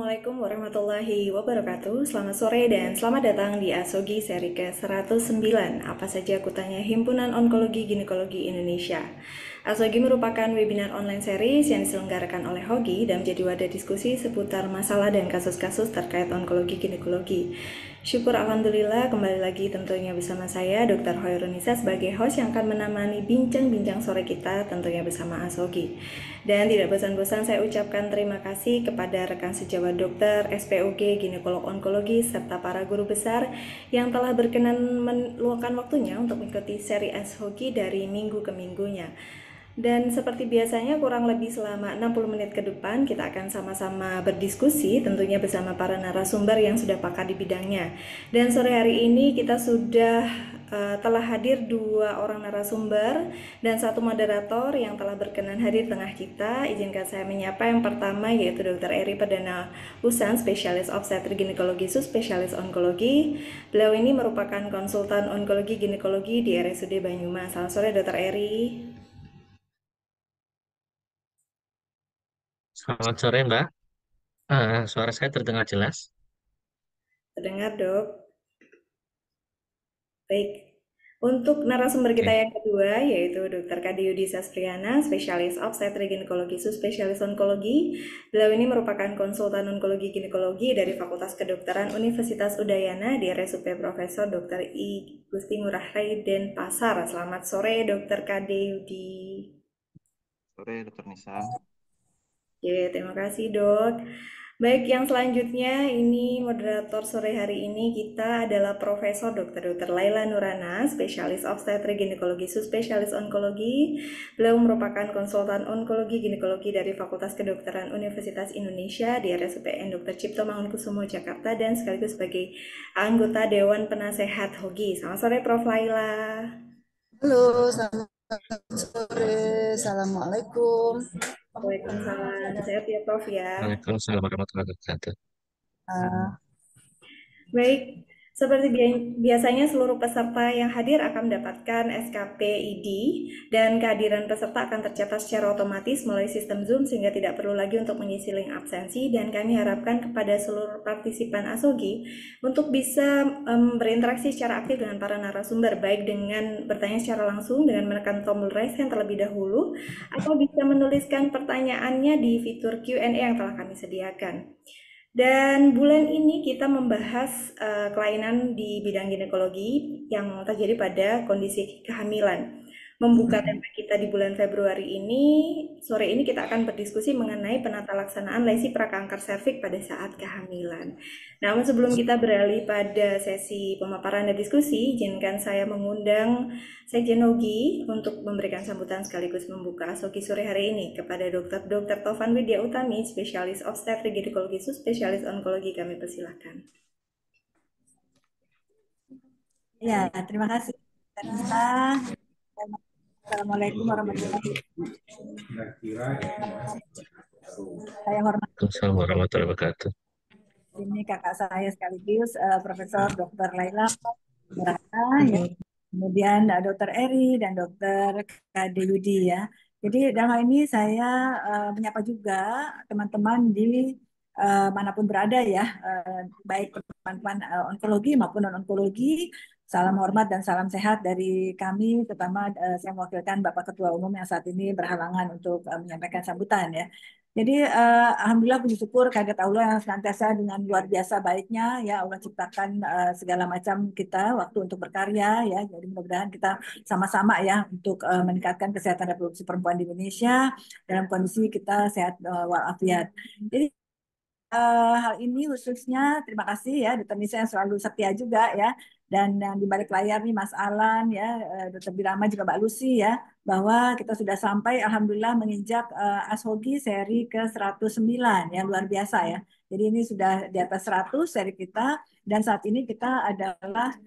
Assalamualaikum warahmatullahi wabarakatuh. Selamat sore dan selamat datang di Asogi seri ke-109. Apa saja kutanya Himpunan Onkologi Ginekologi Indonesia. Asogi merupakan webinar online series yang diselenggarakan oleh Hogi dan menjadi wadah diskusi seputar masalah dan kasus-kasus terkait onkologi ginekologi. Syukur Alhamdulillah kembali lagi tentunya bersama saya Dr. Hoirunisa sebagai host yang akan menemani bincang-bincang sore kita tentunya bersama Asogi. Dan tidak bosan-bosan saya ucapkan terima kasih kepada rekan sejawat dokter, SPOG, ginekolog onkologi, serta para guru besar yang telah berkenan meluangkan waktunya untuk mengikuti seri Asogi dari minggu ke minggunya. Dan seperti biasanya kurang lebih selama 60 menit ke depan kita akan sama-sama berdiskusi tentunya bersama para narasumber yang sudah pakar di bidangnya. Dan sore hari ini kita sudah telah hadir 2 orang narasumber dan 1 moderator yang telah berkenan hadir di tengah kita. Izinkan saya menyapa yang pertama yaitu Dr. Eri Perdana Usan, spesialis obstetrik ginekologi subspesialis onkologi. Beliau ini merupakan konsultan onkologi ginekologi di RSUD Banyumas. Selamat sore Dr. Eri. Selamat sore, Mbak. Suara saya terdengar jelas. Terdengar, Dok. Baik. Untuk narasumber kita Oke. yang kedua yaitu Dr. Kadiyudi Sastriana, spesialis obstetrik ginekologi subspesialis onkologi. Beliau ini merupakan konsultan onkologi ginekologi dari Fakultas Kedokteran Universitas Udayana di RSUP Profesor Dr. I. Gusti Ngurah Rai Denpasar. Selamat sore, Dr. Kadiyudi. Sore, Dokter Nisa. Oke, terima kasih dok. Baik, yang selanjutnya ini moderator sore hari ini kita adalah Profesor Dr. Laila Nurana, spesialis obstetrik ginekologi subspesialis onkologi. Beliau merupakan konsultan onkologi ginekologi dari Fakultas Kedokteran Universitas Indonesia di RSUPN Dr. Cipto Mangunkusumo Jakarta dan sekaligus sebagai anggota Dewan Penasehat HOGI. Selamat sore Prof. Laila. Halo, selamat sore. Assalamualaikum. Waalaikumsalam. Sehat ya Prof ya. Waalaikumsalam warahmatullahi wabarakatuh. Uh, Baik, seperti biasanya seluruh peserta yang hadir akan mendapatkan SKP ID dan kehadiran peserta akan tercatat secara otomatis melalui sistem Zoom sehingga tidak perlu lagi untuk mengisi link absensi dan kami harapkan kepada seluruh partisipan ASOGI untuk bisa berinteraksi secara aktif dengan para narasumber baik dengan bertanya secara langsung dengan menekan tombol raise hand terlebih dahulu atau bisa menuliskan pertanyaannya di fitur Q&A yang telah kami sediakan. Dan bulan ini kita membahas kelainan di bidang ginekologi yang terjadi pada kondisi kehamilan. Membuka tema kita di bulan Februari ini, sore ini kita akan berdiskusi mengenai penata laksanaan lesi prakanker serviks pada saat kehamilan. Namun sebelum kita beralih pada sesi pemaparan dan diskusi, izinkan saya mengundang Sekjen Hogi untuk memberikan sambutan sekaligus membuka Asogi sore hari ini kepada Dr. Tovan Widya Utami, spesialis obstetrik ginekologi subspesialis onkologi. Kami persilahkan. ya, terima kasih. Nisa. Assalamualaikum warahmatullahi wabarakatuh. Saya hormati Waalaikumsalam warahmatullahi wabarakatuh. ini kakak saya sekaligus Profesor Dr. Laila Nurana, ya. Kemudian Dr. Eri dan Dr. Kade Yudi ya. Jadi dalam hal ini saya menyapa juga teman-teman di manapun berada ya, baik teman-teman onkologi maupun non-onkologi. Salam hormat dan salam sehat dari kami, terutama saya mewakilkan Bapak Ketua Umum yang saat ini berhalangan untuk menyampaikan sambutan ya. Jadi alhamdulillah puji syukur kehadirat Allah yang senantiasa dengan luar biasa baiknya ya Allah ciptakan segala macam kita waktu untuk berkarya ya. Jadi mudah-mudahan kita sama-sama ya untuk meningkatkan kesehatan reproduksi perempuan di Indonesia dalam kondisi kita sehat walafiat. Jadi hal ini khususnya terima kasih ya Dr. Nisa yang selalu setia juga ya, dan yang di balik layar nih Mas Alan ya, Dr. Birama juga Mbak Lucy ya, bahwa kita sudah sampai alhamdulillah menginjak Ashogi seri ke-109 ya, luar biasa ya. Jadi ini sudah di atas 100 seri kita dan saat ini kita adalah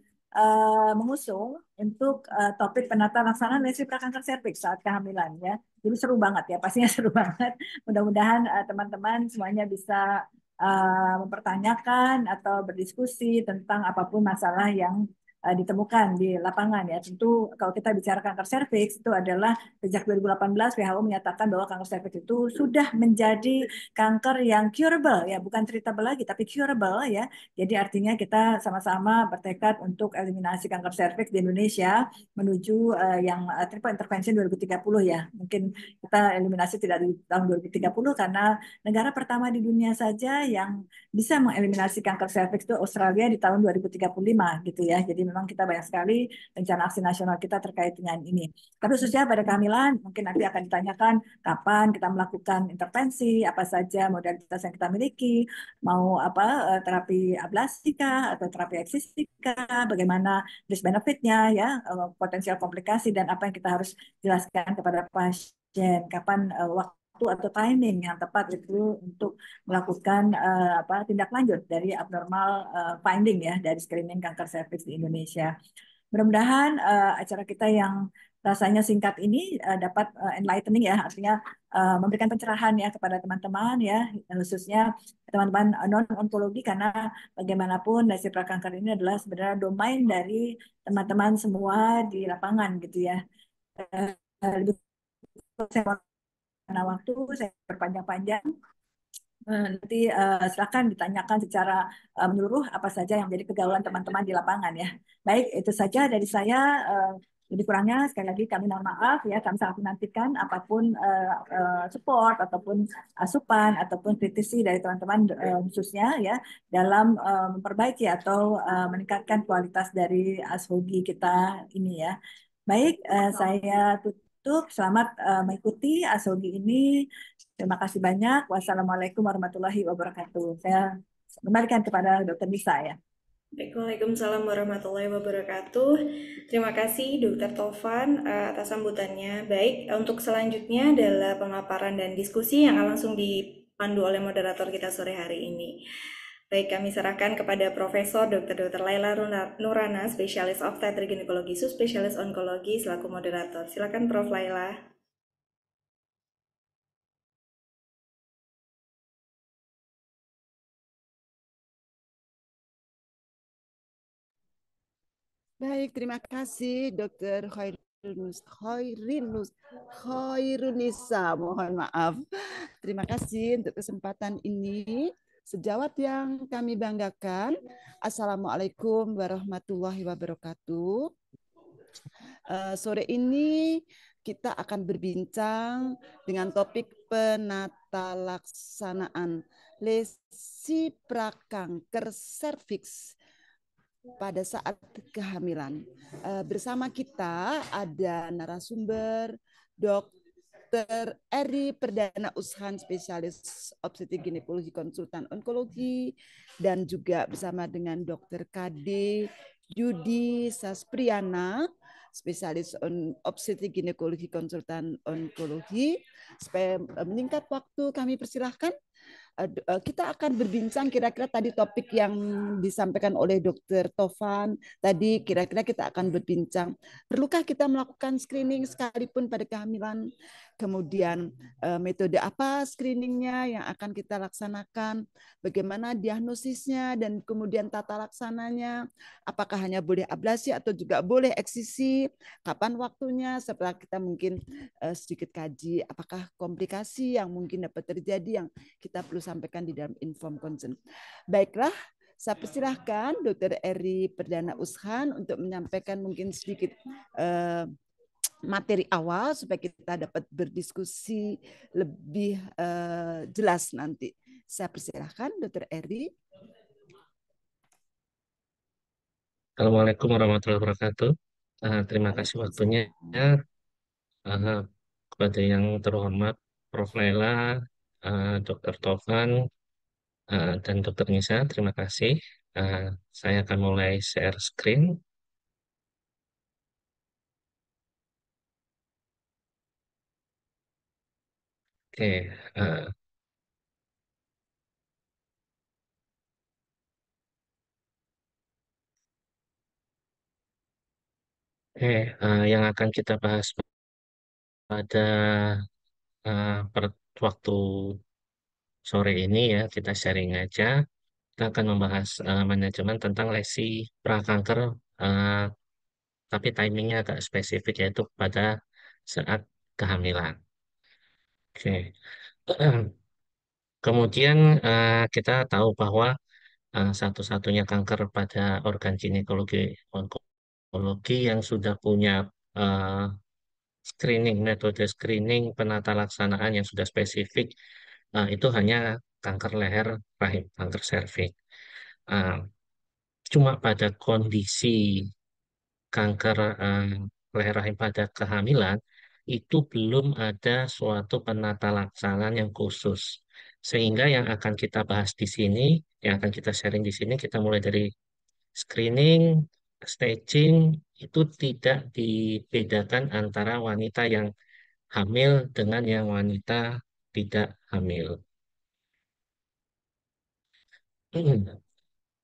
mengusung untuk topik penata laksanaan lesi prakanker serviks saat kehamilan ya. Jadi seru banget ya, pastinya seru banget. Mudah-mudahan teman-teman semuanya bisa mempertanyakan atau berdiskusi tentang apapun masalah yang ditemukan di lapangan ya. Tentu kalau kita bicara kanker serviks itu adalah sejak 2018 WHO menyatakan bahwa kanker serviks itu sudah menjadi kanker yang curable ya, bukan treatable lagi tapi curable ya. Jadi artinya kita sama-sama bertekad untuk eliminasi kanker serviks di Indonesia menuju yang triple intervention 2030 ya. Mungkin kita eliminasi tidak di tahun 2030 karena negara pertama di dunia saja yang bisa mengeliminasi kanker serviks itu Australia di tahun 2035 gitu ya. Jadi memang kita banyak sekali rencana aksi nasional kita terkait dengan ini. Tapi khususnya pada kehamilan mungkin nanti akan ditanyakan kapan kita melakukan intervensi, apa saja modalitas yang kita miliki, mau apa terapi ablasi kah atau terapi eksisi kah, bagaimana risk benefitnya ya, potensial komplikasi dan apa yang kita harus jelaskan kepada pasien, kapan waktu atau timing yang tepat itu untuk melakukan apa tindak lanjut dari abnormal finding ya dari screening kanker serviks di Indonesia. Mudah-mudahan acara kita yang rasanya singkat ini dapat enlightening ya, artinya memberikan pencerahan ya kepada teman-teman ya, khususnya teman-teman non-onkologi karena bagaimanapun nasib prakanker ini adalah sebenarnya domain dari teman-teman semua di lapangan gitu ya. Lebih karena waktu saya berpanjang-panjang. Nanti silakan ditanyakan secara menyeluruh apa saja yang menjadi kegaulan teman-teman di lapangan ya. Baik, itu saja dari saya. Lebih kurangnya sekali lagi kami mohon maaf ya, kami sangat menantikan apapun support ataupun asupan ataupun kritisi dari teman-teman khususnya ya dalam memperbaiki atau meningkatkan kualitas dari ASHOGI kita ini ya. Baik, saya tutup. Selamat mengikuti ASHOGI ini. Terima kasih banyak. Wassalamualaikum warahmatullahi wabarakatuh. Saya kembalikan kepada Dr. Nisa ya. Baik, Waalaikumsalam warahmatullahi wabarakatuh. Terima kasih Dr. Tovan atas sambutannya. Baik, untuk selanjutnya adalah pemaparan dan diskusi yang akan langsung dipandu oleh moderator kita sore hari ini. Baik, kami serahkan kepada Profesor Dr. Laila Nurana, spesialis obstetrik ginekologi, subspesialis onkologi selaku moderator. Silakan Prof. Laila. Baik, terima kasih Dr. Khairunisa, mohon maaf. Terima kasih untuk kesempatan ini. Sejawat yang kami banggakan, Assalamualaikum warahmatullahi wabarakatuh. Sore ini kita akan berbincang dengan topik penata laksanaan lesi prakanker serviks pada saat kehamilan. Bersama kita ada narasumber Dr. Eri Perdana Ushan, spesialis obstetrik ginekologi konsultan onkologi, dan juga bersama dengan Dr. KD Yudi Saspriana, spesialis obstetrik ginekologi konsultan onkologi. Supaya meningkat waktu, kami persilahkan kita akan berbincang kira-kira tadi topik yang disampaikan oleh Dr. Tovan. Tadi kira-kira kita akan berbincang, perlukah kita melakukan screening sekalipun pada kehamilan? Kemudian metode apa screeningnya yang akan kita laksanakan? Bagaimana diagnosisnya dan kemudian tata laksananya? Apakah hanya boleh ablasi atau juga boleh eksisi? Kapan waktunya? Setelah kita mungkin sedikit kaji, apakah komplikasi yang mungkin dapat terjadi yang kita perlu sampaikan di dalam inform consent. Baiklah, saya persilahkan Dr. Eri Perdana Ushan untuk menyampaikan mungkin sedikit materi awal supaya kita dapat berdiskusi lebih jelas nanti. Saya persilahkan Dr. Eri. Assalamualaikum warahmatullahi wabarakatuh. Terima kasih waktunya kepada yang terhormat Prof. Laila, Dr. Tovan, dan Dr. Nisa. Terima kasih. Saya akan mulai share screen. Oke, yang akan kita bahas pada waktu sore ini ya, kita sharing aja. Kita akan membahas manajemen tentang lesi prakanker eh, tapi timingnya agak spesifik yaitu pada saat kehamilan. Oke. Kemudian kita tahu bahwa satu-satunya kanker pada organ ginekologi onkologi yang sudah punya eh, metode screening penata laksanaan yang sudah spesifik itu hanya kanker leher rahim, kanker serviks. Eh, Cuma pada kondisi kanker leher rahim pada kehamilan itu belum ada suatu penata laksanaan yang khusus. Sehingga yang akan kita bahas di sini, yang akan kita sharing di sini, kita mulai dari screening, staging, itu tidak dibedakan antara wanita yang hamil dengan yang wanita tidak hamil.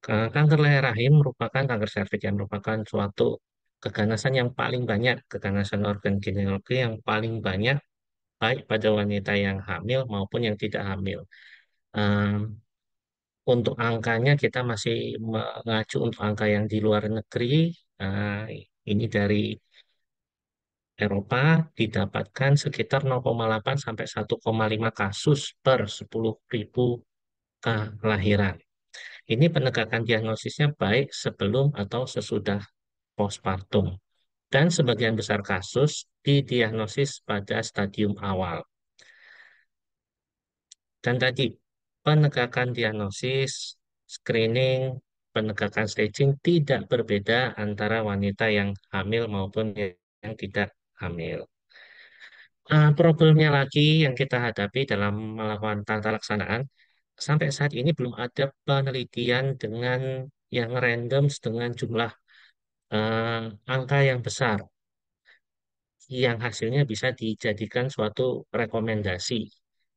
Kanker leher rahim merupakan kanker serviks yang merupakan suatu keganasan yang paling banyak, keganasan organ ginekologi yang paling banyak, baik pada wanita yang hamil maupun yang tidak hamil. Em, untuk angkanya kita masih mengacu untuk angka yang di luar negeri. Ini dari Eropa didapatkan sekitar 0,8 sampai 1,5 kasus per 10.000 kelahiran. Ini penegakan diagnosisnya baik sebelum atau sesudah postpartum. Dan sebagian besar kasus didiagnosis pada stadium awal. Dan tadi, penegakan diagnosis, screening, penegakan staging tidak berbeda antara wanita yang hamil maupun yang tidak hamil. Problemnya lagi yang kita hadapi dalam melakukan tata laksanaan, sampai saat ini belum ada penelitian dengan yang random dengan jumlah eh, angka yang besar, yang hasilnya bisa dijadikan suatu rekomendasi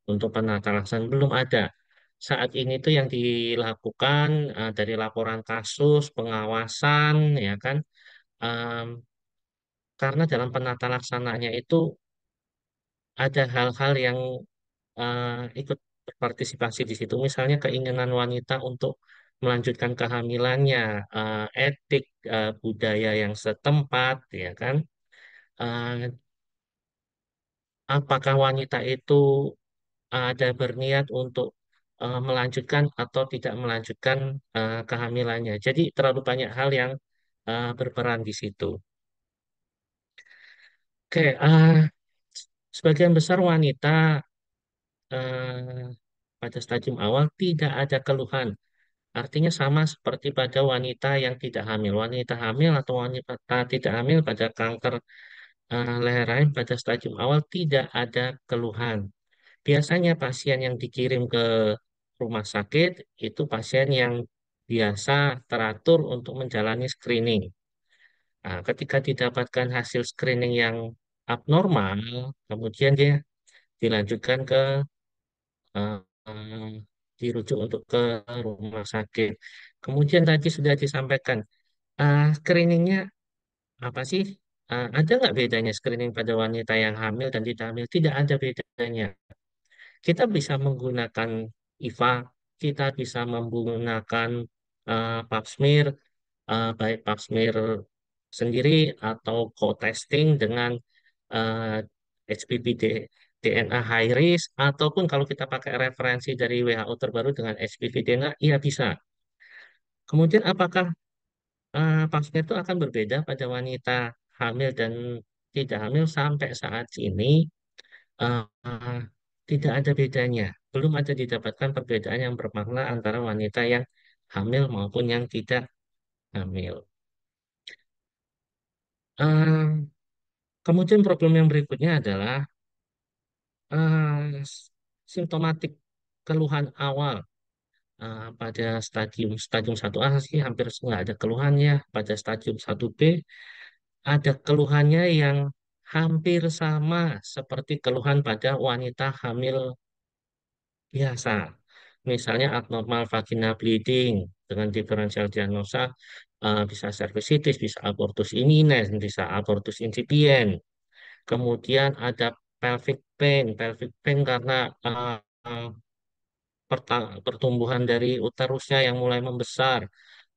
untuk penata laksanaan. Belum ada. Saat ini tuh yang dilakukan dari laporan kasus, pengawasan, ya kan, em, karena dalam penata laksanaannya itu ada hal-hal yang ikut berpartisipasi di situ. Misalnya keinginan wanita untuk melanjutkan kehamilannya, etik, budaya yang setempat, ya kan. Eh, apakah wanita itu ada berniat untuk melanjutkan atau tidak melanjutkan kehamilannya. Jadi terlalu banyak hal yang berperan di situ. Oke, sebagian besar wanita pada stadium awal tidak ada keluhan. Artinya sama seperti pada wanita yang tidak hamil. Wanita hamil atau wanita tidak hamil pada kanker leher rahim pada stadium awal tidak ada keluhan. Biasanya pasien yang dikirim ke rumah sakit itu pasien yang biasa teratur untuk menjalani screening. Nah, ketika didapatkan hasil screening yang abnormal, kemudian dia dilanjutkan ke eh, eh, dirujuk untuk ke rumah sakit. Kemudian tadi sudah disampaikan, screeningnya apa sih? Ada nggak bedanya screening pada wanita yang hamil dan tidak hamil? Tidak ada bedanya. Kita bisa menggunakan IVA, kita bisa menggunakan pap smear, baik pap smear sendiri atau co-testing dengan uh, HPV DNA high risk, ataupun kalau kita pakai referensi dari WHO terbaru dengan HPV DNA, iya bisa. Kemudian apakah pap smear itu akan berbeda pada wanita hamil dan tidak hamil sampai saat ini? eh, Tidak ada bedanya. Belum ada didapatkan perbedaan yang bermakna antara wanita yang hamil maupun yang tidak hamil. Eh, Kemudian problem yang berikutnya adalah simptomatik keluhan awal. Pada stadium 1A sih hampir nggak ada keluhannya. Pada stadium 1B ada keluhannya yang hampir sama seperti keluhan pada wanita hamil biasa. Misalnya abnormal vaginal bleeding dengan diferensial diagnosa bisa cervicitis, bisa abortus imminens, bisa abortus incipient. Kemudian ada pelvic pain karena uh, pertumbuhan dari uterusnya yang mulai membesar.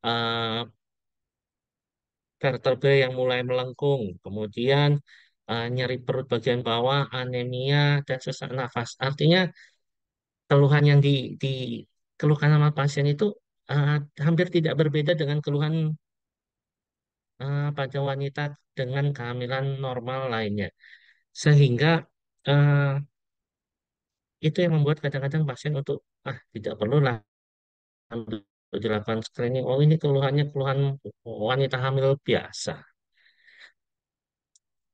Uh, vertebrae yang mulai melengkung, kemudian nyeri perut bagian bawah, anemia, dan sesak nafas. Artinya keluhan yang dikeluhkan sama pasien itu eh, hampir tidak berbeda dengan keluhan pada wanita dengan kehamilan normal lainnya. Sehingga eh, itu yang membuat kadang-kadang pasien untuk tidak perlulah untuk dilakukan screening. Oh, ini keluhannya keluhan wanita hamil biasa.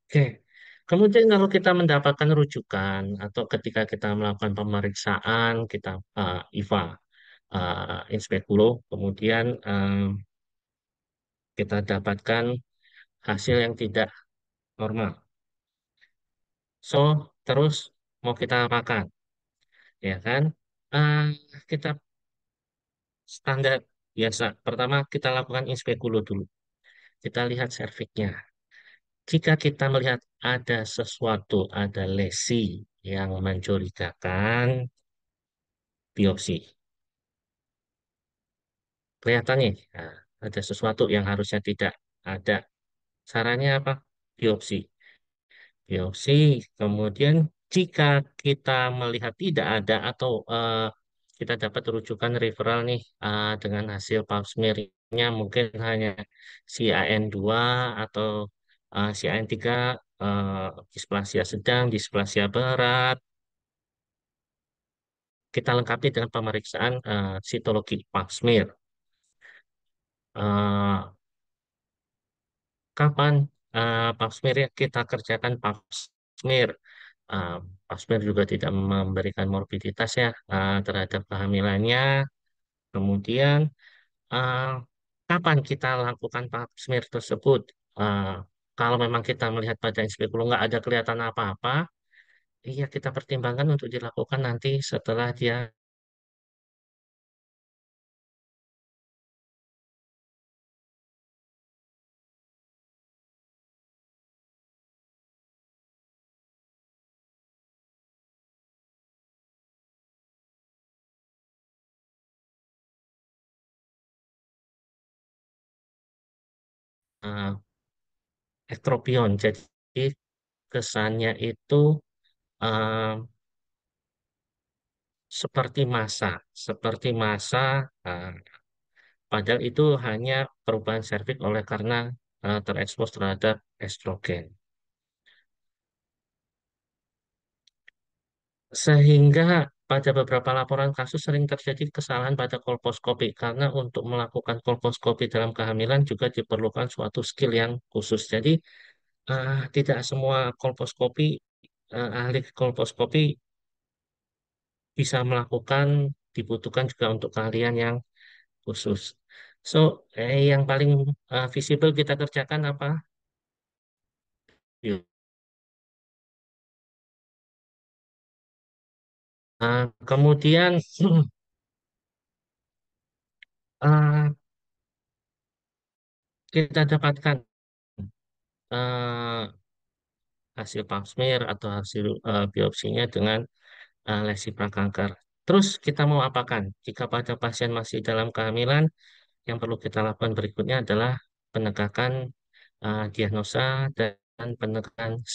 Oke. Kemudian kalau kita mendapatkan rujukan atau ketika kita melakukan pemeriksaan, kita IVA, inspekulo, kemudian kita dapatkan hasil yang tidak normal. So, terus mau kita apakan? Ya kan? Eh, kita standar biasa. Pertama kita lakukan inspekulo dulu. Kita lihat serviknya. Jika kita melihat ada sesuatu, ada lesi yang mencurigakan, biopsi. Kelihatannya ada sesuatu yang harusnya tidak ada. Sarannya apa? Biopsi. Biopsi. Kemudian jika kita melihat tidak ada atau kita dapat rujukan referral nih dengan hasil pap smear-nya mungkin hanya CIN2 atau CIN3 displasia sedang, displasia berat. Kita lengkapi dengan pemeriksaan sitologi pap smear. Eh, Kapan pap smear ya? Kita kerjakan pap smear. Uh, Pap smear juga tidak memberikan morbiditas ya terhadap kehamilannya. Kemudian uh, kapan kita lakukan pap smear tersebut? Uh, Kalau memang kita melihat pada inspeksi nggak ada kelihatan apa-apa, iya kita pertimbangkan untuk dilakukan nanti setelah dia uh, ektropion. Jadi kesannya itu uh, seperti masa, uh, padahal itu hanya perubahan serviks oleh karena terekspos terhadap estrogen. Sehingga pada beberapa laporan kasus sering terjadi kesalahan pada kolposkopi karena untuk melakukan kolposkopi dalam kehamilan juga diperlukan suatu skill yang khusus. Jadi tidak semua kolposkopi ahli kolposkopi bisa melakukan, dibutuhkan juga untuk keahlian yang khusus. So, yang paling visible kita kerjakan apa? Yuk. Kemudian uh, kita dapatkan uh, hasil pap smear atau hasil biopsinya dengan lesi prakanker. Terus kita mau apakan? Jika pada pasien masih dalam kehamilan, yang perlu kita lakukan berikutnya adalah penegakan diagnosa dan penegakan.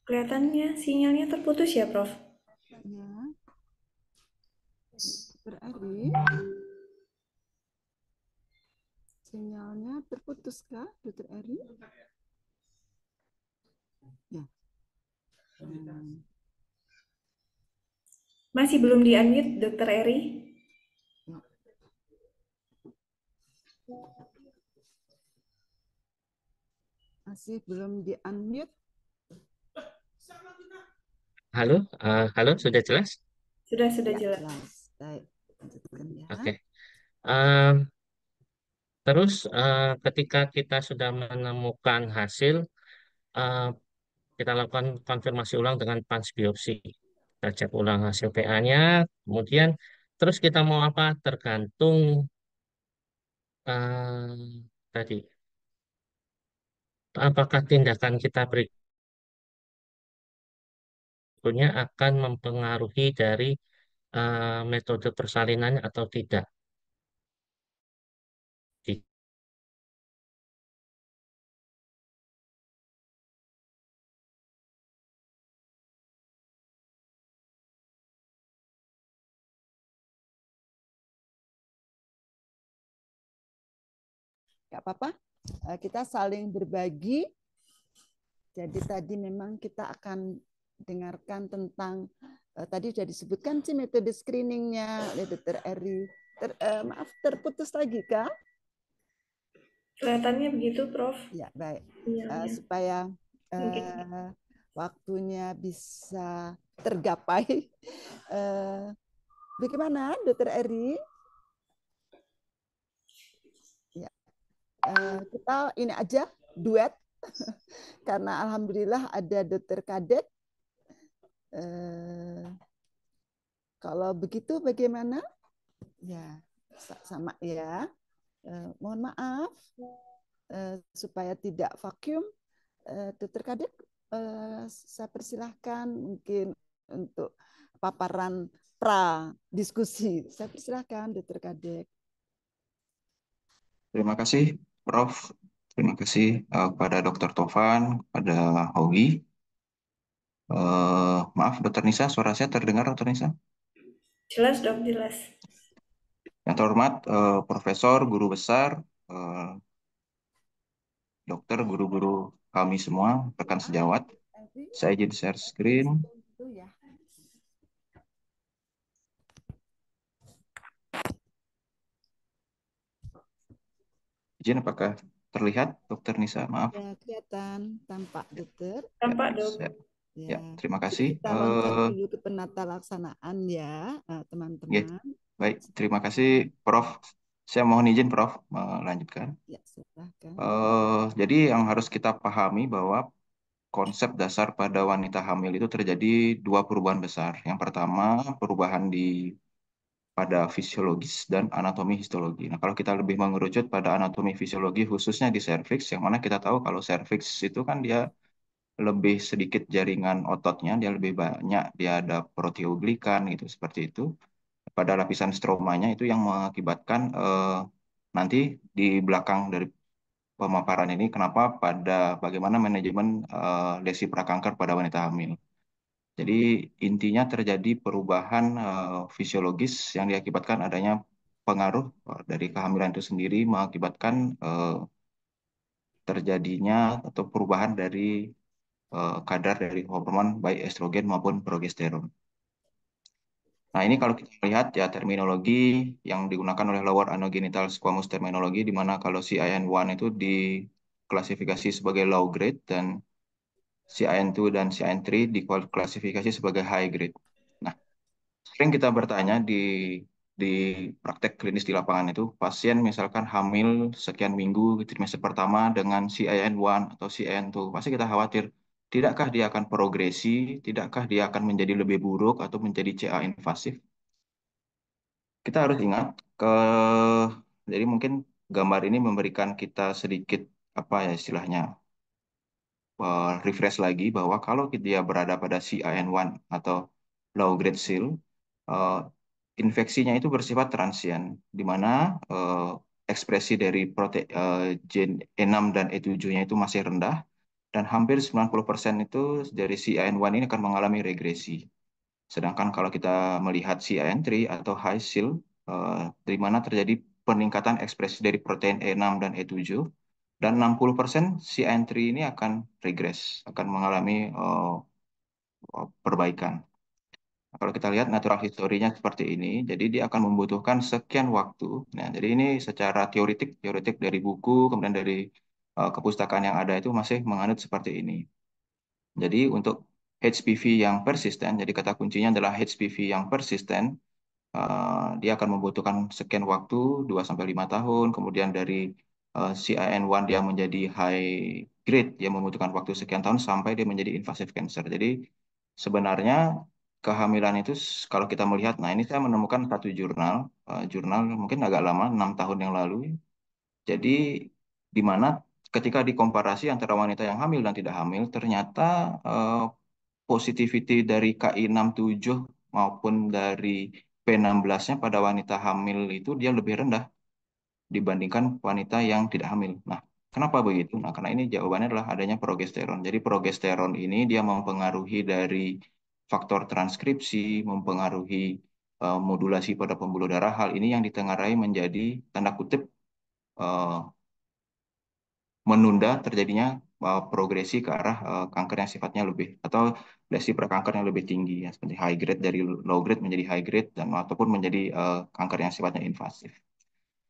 Kelihatannya sinyalnya terputus ya, Prof. Ya, berarti sinyalnya terputus kah, Dokter Eri? Ya. Masih belum di-unmute, Dokter Eri? Masih belum di-unmute. Halo, halo, sudah jelas? Sudah Ya, jelas. jelas. Baik, lanjutkan ya. Oke. Em, Terus ketika kita sudah menemukan hasil, eh, kita lakukan konfirmasi ulang dengan pans biopsi. Kita cek ulang hasil PA-nya, kemudian terus kita mau apa? Tergantung tadi apakah tindakan kita berikutnya akan mempengaruhi dari metode persalinannya atau tidak. Di- Nggak apa-apa. Kita saling berbagi. Jadi tadi memang kita akan dengarkan tentang tadi sudah disebutkan sih metode screeningnya oleh Dr. Eri. Maaf terputus lagi kak? Kelihatannya begitu, Prof. Ya baik. Iya. Supaya Mungkin. waktunya bisa tergapai. Bagaimana Dr. Eri? Ya. Kita ini aja duet karena alhamdulillah ada Dr. Kadek. Kalau begitu bagaimana? Ya, sama ya. Mohon maaf supaya tidak vakum. Dr. Kadek, saya persilahkan mungkin untuk paparan pra diskusi. Saya persilahkan Dr. Kadek. Terima kasih, Prof. Terima kasih kepada Dr. Tovan, kepada Hogi. Maaf, Dr. Nisa, suara saya terdengar, Dr. Nisa? Jelas, Dok, jelas. Yang terhormat, Profesor, Guru Besar, Dokter, guru-guru kami semua, rekan sejawat. Saya izin share screen. Izin apakah terlihat, Dokter Nisa? Maaf. Ya, kelihatan tampak, Dokter. Tampak, Dok. Ya, terima Jadi kasih. kita loncat dulu ke penata laksanaan ya, teman-teman. Baik, terima kasih, Prof. Saya mohon izin, Prof, melanjutkan. Ya, silahkan. Jadi yang harus kita pahami bahwa konsep dasar pada wanita hamil itu terjadi dua perubahan besar. Yang pertama, perubahan pada fisiologis dan anatomi histologi. Nah, kalau kita lebih mengerucut pada anatomi fisiologi, khususnya di serviks, yang mana kita tahu kalau serviks itu kan dia lebih sedikit jaringan ototnya, dia lebih banyak, dia ada proteoglikan gitu, seperti itu. Pada lapisan stromanya itu yang mengakibatkan nanti di belakang dari pemaparan ini, kenapa bagaimana manajemen lesi prakanker pada wanita hamil. Jadi intinya terjadi perubahan fisiologis yang diakibatkan adanya pengaruh dari kehamilan itu sendiri mengakibatkan terjadinya atau perubahan dari kadar dari hormon baik estrogen maupun progesteron. Nah, ini kalau kita lihat ya terminologi yang digunakan oleh lower anogenital squamous terminologi, di mana kalau CIN1 itu diklasifikasi sebagai low grade dan CIN2 dan CIN3 diklasifikasi sebagai high grade. Nah, sering kita bertanya di praktek klinis di lapangan itu, pasien misalkan hamil sekian minggu di trimester pertama dengan CIN1 atau CIN2, pasti kita khawatir, tidakkah dia akan progresi, tidakkah dia akan menjadi lebih buruk atau menjadi CA invasif? Kita harus ingat jadi mungkin gambar ini memberikan kita sedikit apa ya istilahnya refresh lagi bahwa kalau dia berada pada CIN1 atau low grade seal, eh, infeksinya itu bersifat transien, di mana ekspresi dari gen E6 dan E7-nya itu masih rendah, dan hampir 90% itu dari CIN1 ini akan mengalami regresi. Sedangkan kalau kita melihat CIN3 atau high seal, di mana terjadi peningkatan ekspresi dari protein E6 dan E7, dan 60% CIN3 ini akan regres, akan mengalami perbaikan. Nah, kalau kita lihat natural history-nya seperti ini, jadi dia akan membutuhkan sekian waktu. Nah, jadi ini secara teoretik dari buku, kemudian dari kepustakaan yang ada itu masih menganut seperti ini. Jadi untuk HPV yang persisten, jadi kata kuncinya adalah HPV yang persisten, dia akan membutuhkan sekian waktu 2 sampai 5 tahun. Kemudian dari CIN1 dia menjadi high grade, dia membutuhkan waktu sekian tahun sampai dia menjadi invasive cancer. Jadi sebenarnya kehamilan itu kalau kita melihat, nah ini saya menemukan satu jurnal mungkin agak lama, 6 tahun yang lalu. Jadi di mana ketika dikomparasi antara wanita yang hamil dan tidak hamil, ternyata eh, positivity dari KI67 maupun dari P16-nya pada wanita hamil itu dia lebih rendah dibandingkan wanita yang tidak hamil. Nah, kenapa begitu? Nah, karena ini jawabannya adalah adanya progesteron. Jadi progesteron ini dia mempengaruhi dari faktor transkripsi, mempengaruhi modulasi pada pembuluh darah. Hal ini yang ditengarai menjadi tanda kutip eh, menunda terjadinya progresi ke arah kanker yang sifatnya lebih atau lesi prakanker yang lebih tinggi ya seperti high grade dari low grade menjadi high grade dan ataupun menjadi kanker yang sifatnya invasif.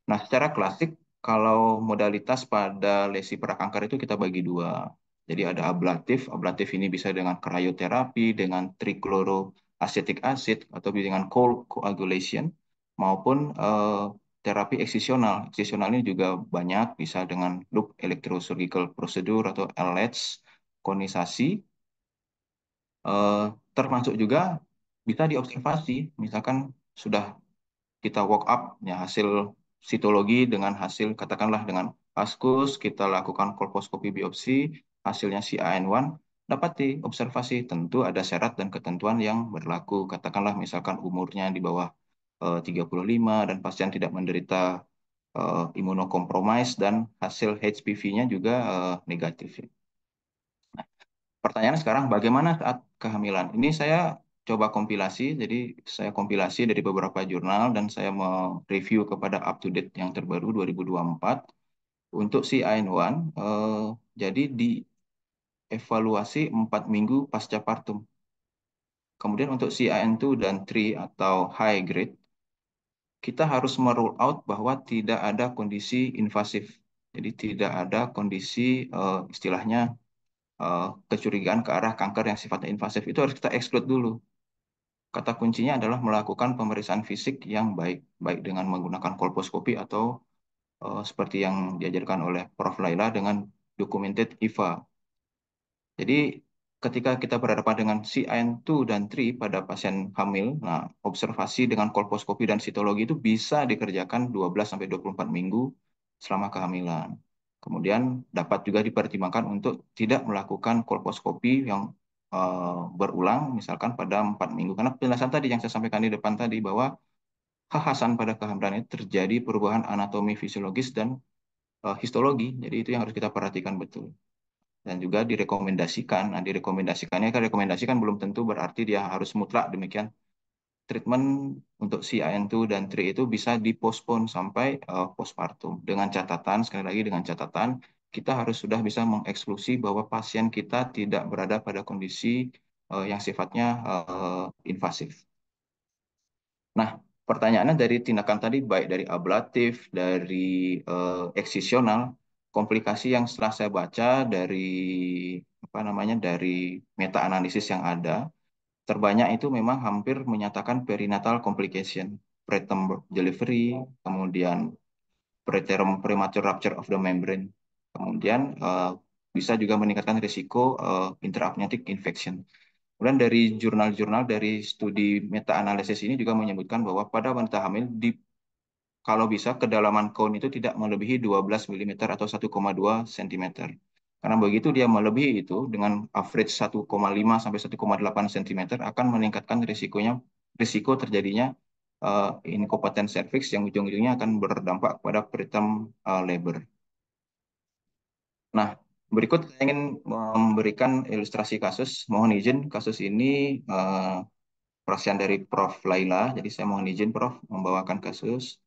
Nah, secara klasik kalau modalitas pada lesi prakanker itu kita bagi dua. Jadi ada ablatif, ablatif ini bisa dengan krioterapi, dengan trichloroacetic acid atau dengan cold coagulation maupun terapi eksisional. Eksisional ini juga banyak, bisa dengan loop electrosurgical procedure atau LEDS, konisasi, eh, termasuk juga bisa diobservasi. Misalkan sudah kita walk up ya hasil sitologi dengan hasil katakanlah dengan askus, kita lakukan kolposkopi biopsi, hasilnya CIN1 dapat diobservasi. Tentu ada syarat dan ketentuan yang berlaku. Katakanlah misalkan umurnya di bawah 35 dan pasien tidak menderita imunokompromis dan hasil HPV-nya juga negatif. Pertanyaan sekarang bagaimana saat kehamilan? Ini saya coba kompilasi, jadi saya kompilasi dari beberapa jurnal dan saya mereview kepada up to date yang terbaru 2024. Untuk si IN1, jadi dievaluasi 4 minggu pasca partum. Kemudian untuk si IN2 dan 3 atau high grade, kita harus merule out bahwa tidak ada kondisi invasif. Jadi tidak ada kondisi istilahnya kecurigaan ke arah kanker yang sifatnya invasif itu harus kita exclude dulu. Kata kuncinya adalah melakukan pemeriksaan fisik yang baik, baik dengan menggunakan kolposkopi atau seperti yang diajarkan oleh Prof. Laila dengan documented IVA. Jadi ketika kita berhadapan dengan CIN2 dan 3 pada pasien hamil, nah observasi dengan kolposkopi dan sitologi itu bisa dikerjakan 12 sampai 24 minggu selama kehamilan. Kemudian dapat juga dipertimbangkan untuk tidak melakukan kolposkopi yang berulang misalkan pada 4 minggu. Karena penjelasan tadi yang saya sampaikan di depan tadi bahwa kekhasan pada kehamilan itu terjadi perubahan anatomi fisiologis dan histologi. Jadi itu yang harus kita perhatikan betul dan juga direkomendasikan. Nah, direkomendasikannya kan rekomendasikan belum tentu berarti dia harus mutlak demikian. Treatment untuk CIN2 dan 3 itu bisa dipospon sampai postpartum. Dengan catatan, sekali lagi dengan catatan, kita harus sudah bisa mengeksklusi bahwa pasien kita tidak berada pada kondisi yang sifatnya invasif. Nah, pertanyaannya dari tindakan tadi, baik dari ablatif, dari eksisional, komplikasi yang setelah saya baca dari apa namanya dari meta analisis yang ada, terbanyak itu memang hampir menyatakan perinatal complication, preterm delivery, kemudian preterm premature rupture of the membrane, kemudian bisa juga meningkatkan risiko intraamniotic infection. Kemudian dari jurnal-jurnal dari studi meta-analisis ini juga menyebutkan bahwa pada wanita hamil kalau bisa kedalaman cone itu tidak melebihi 12 mm atau 1,2 cm. Karena begitu dia melebihi itu dengan average 1,5 sampai 1,8 cm akan meningkatkan risiko terjadinya incompetence cervix yang ujung-ujungnya akan berdampak pada preterm labor. Nah, berikut saya ingin memberikan ilustrasi kasus. Mohon izin, kasus ini perhatian dari Prof. Laila. Jadi saya mohon izin Prof. membawakan kasus.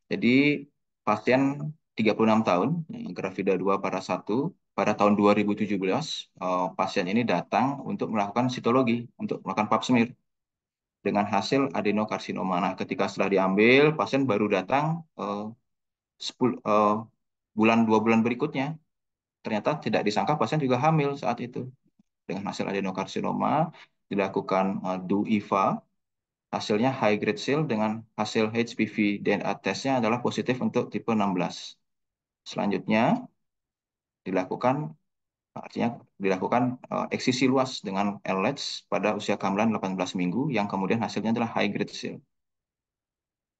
Jadi pasien 36 tahun, gravida 2 para 1, pada tahun 2017, pasien ini datang untuk melakukan sitologi, untuk melakukan pap smear dengan hasil adenokarsinoma. Nah, ketika setelah diambil, pasien baru datang 10, 2 bulan berikutnya ternyata tidak disangka pasien juga hamil saat itu. Dengan hasil adenokarsinoma, dilakukan DUIVA, hasilnya high grade cell dengan hasil HPV DNA testnya adalah positif untuk tipe 16. Selanjutnya dilakukan artinya dilakukan eksisi luas dengan LH pada usia kehamilan 18 minggu yang kemudian hasilnya adalah high grade cell.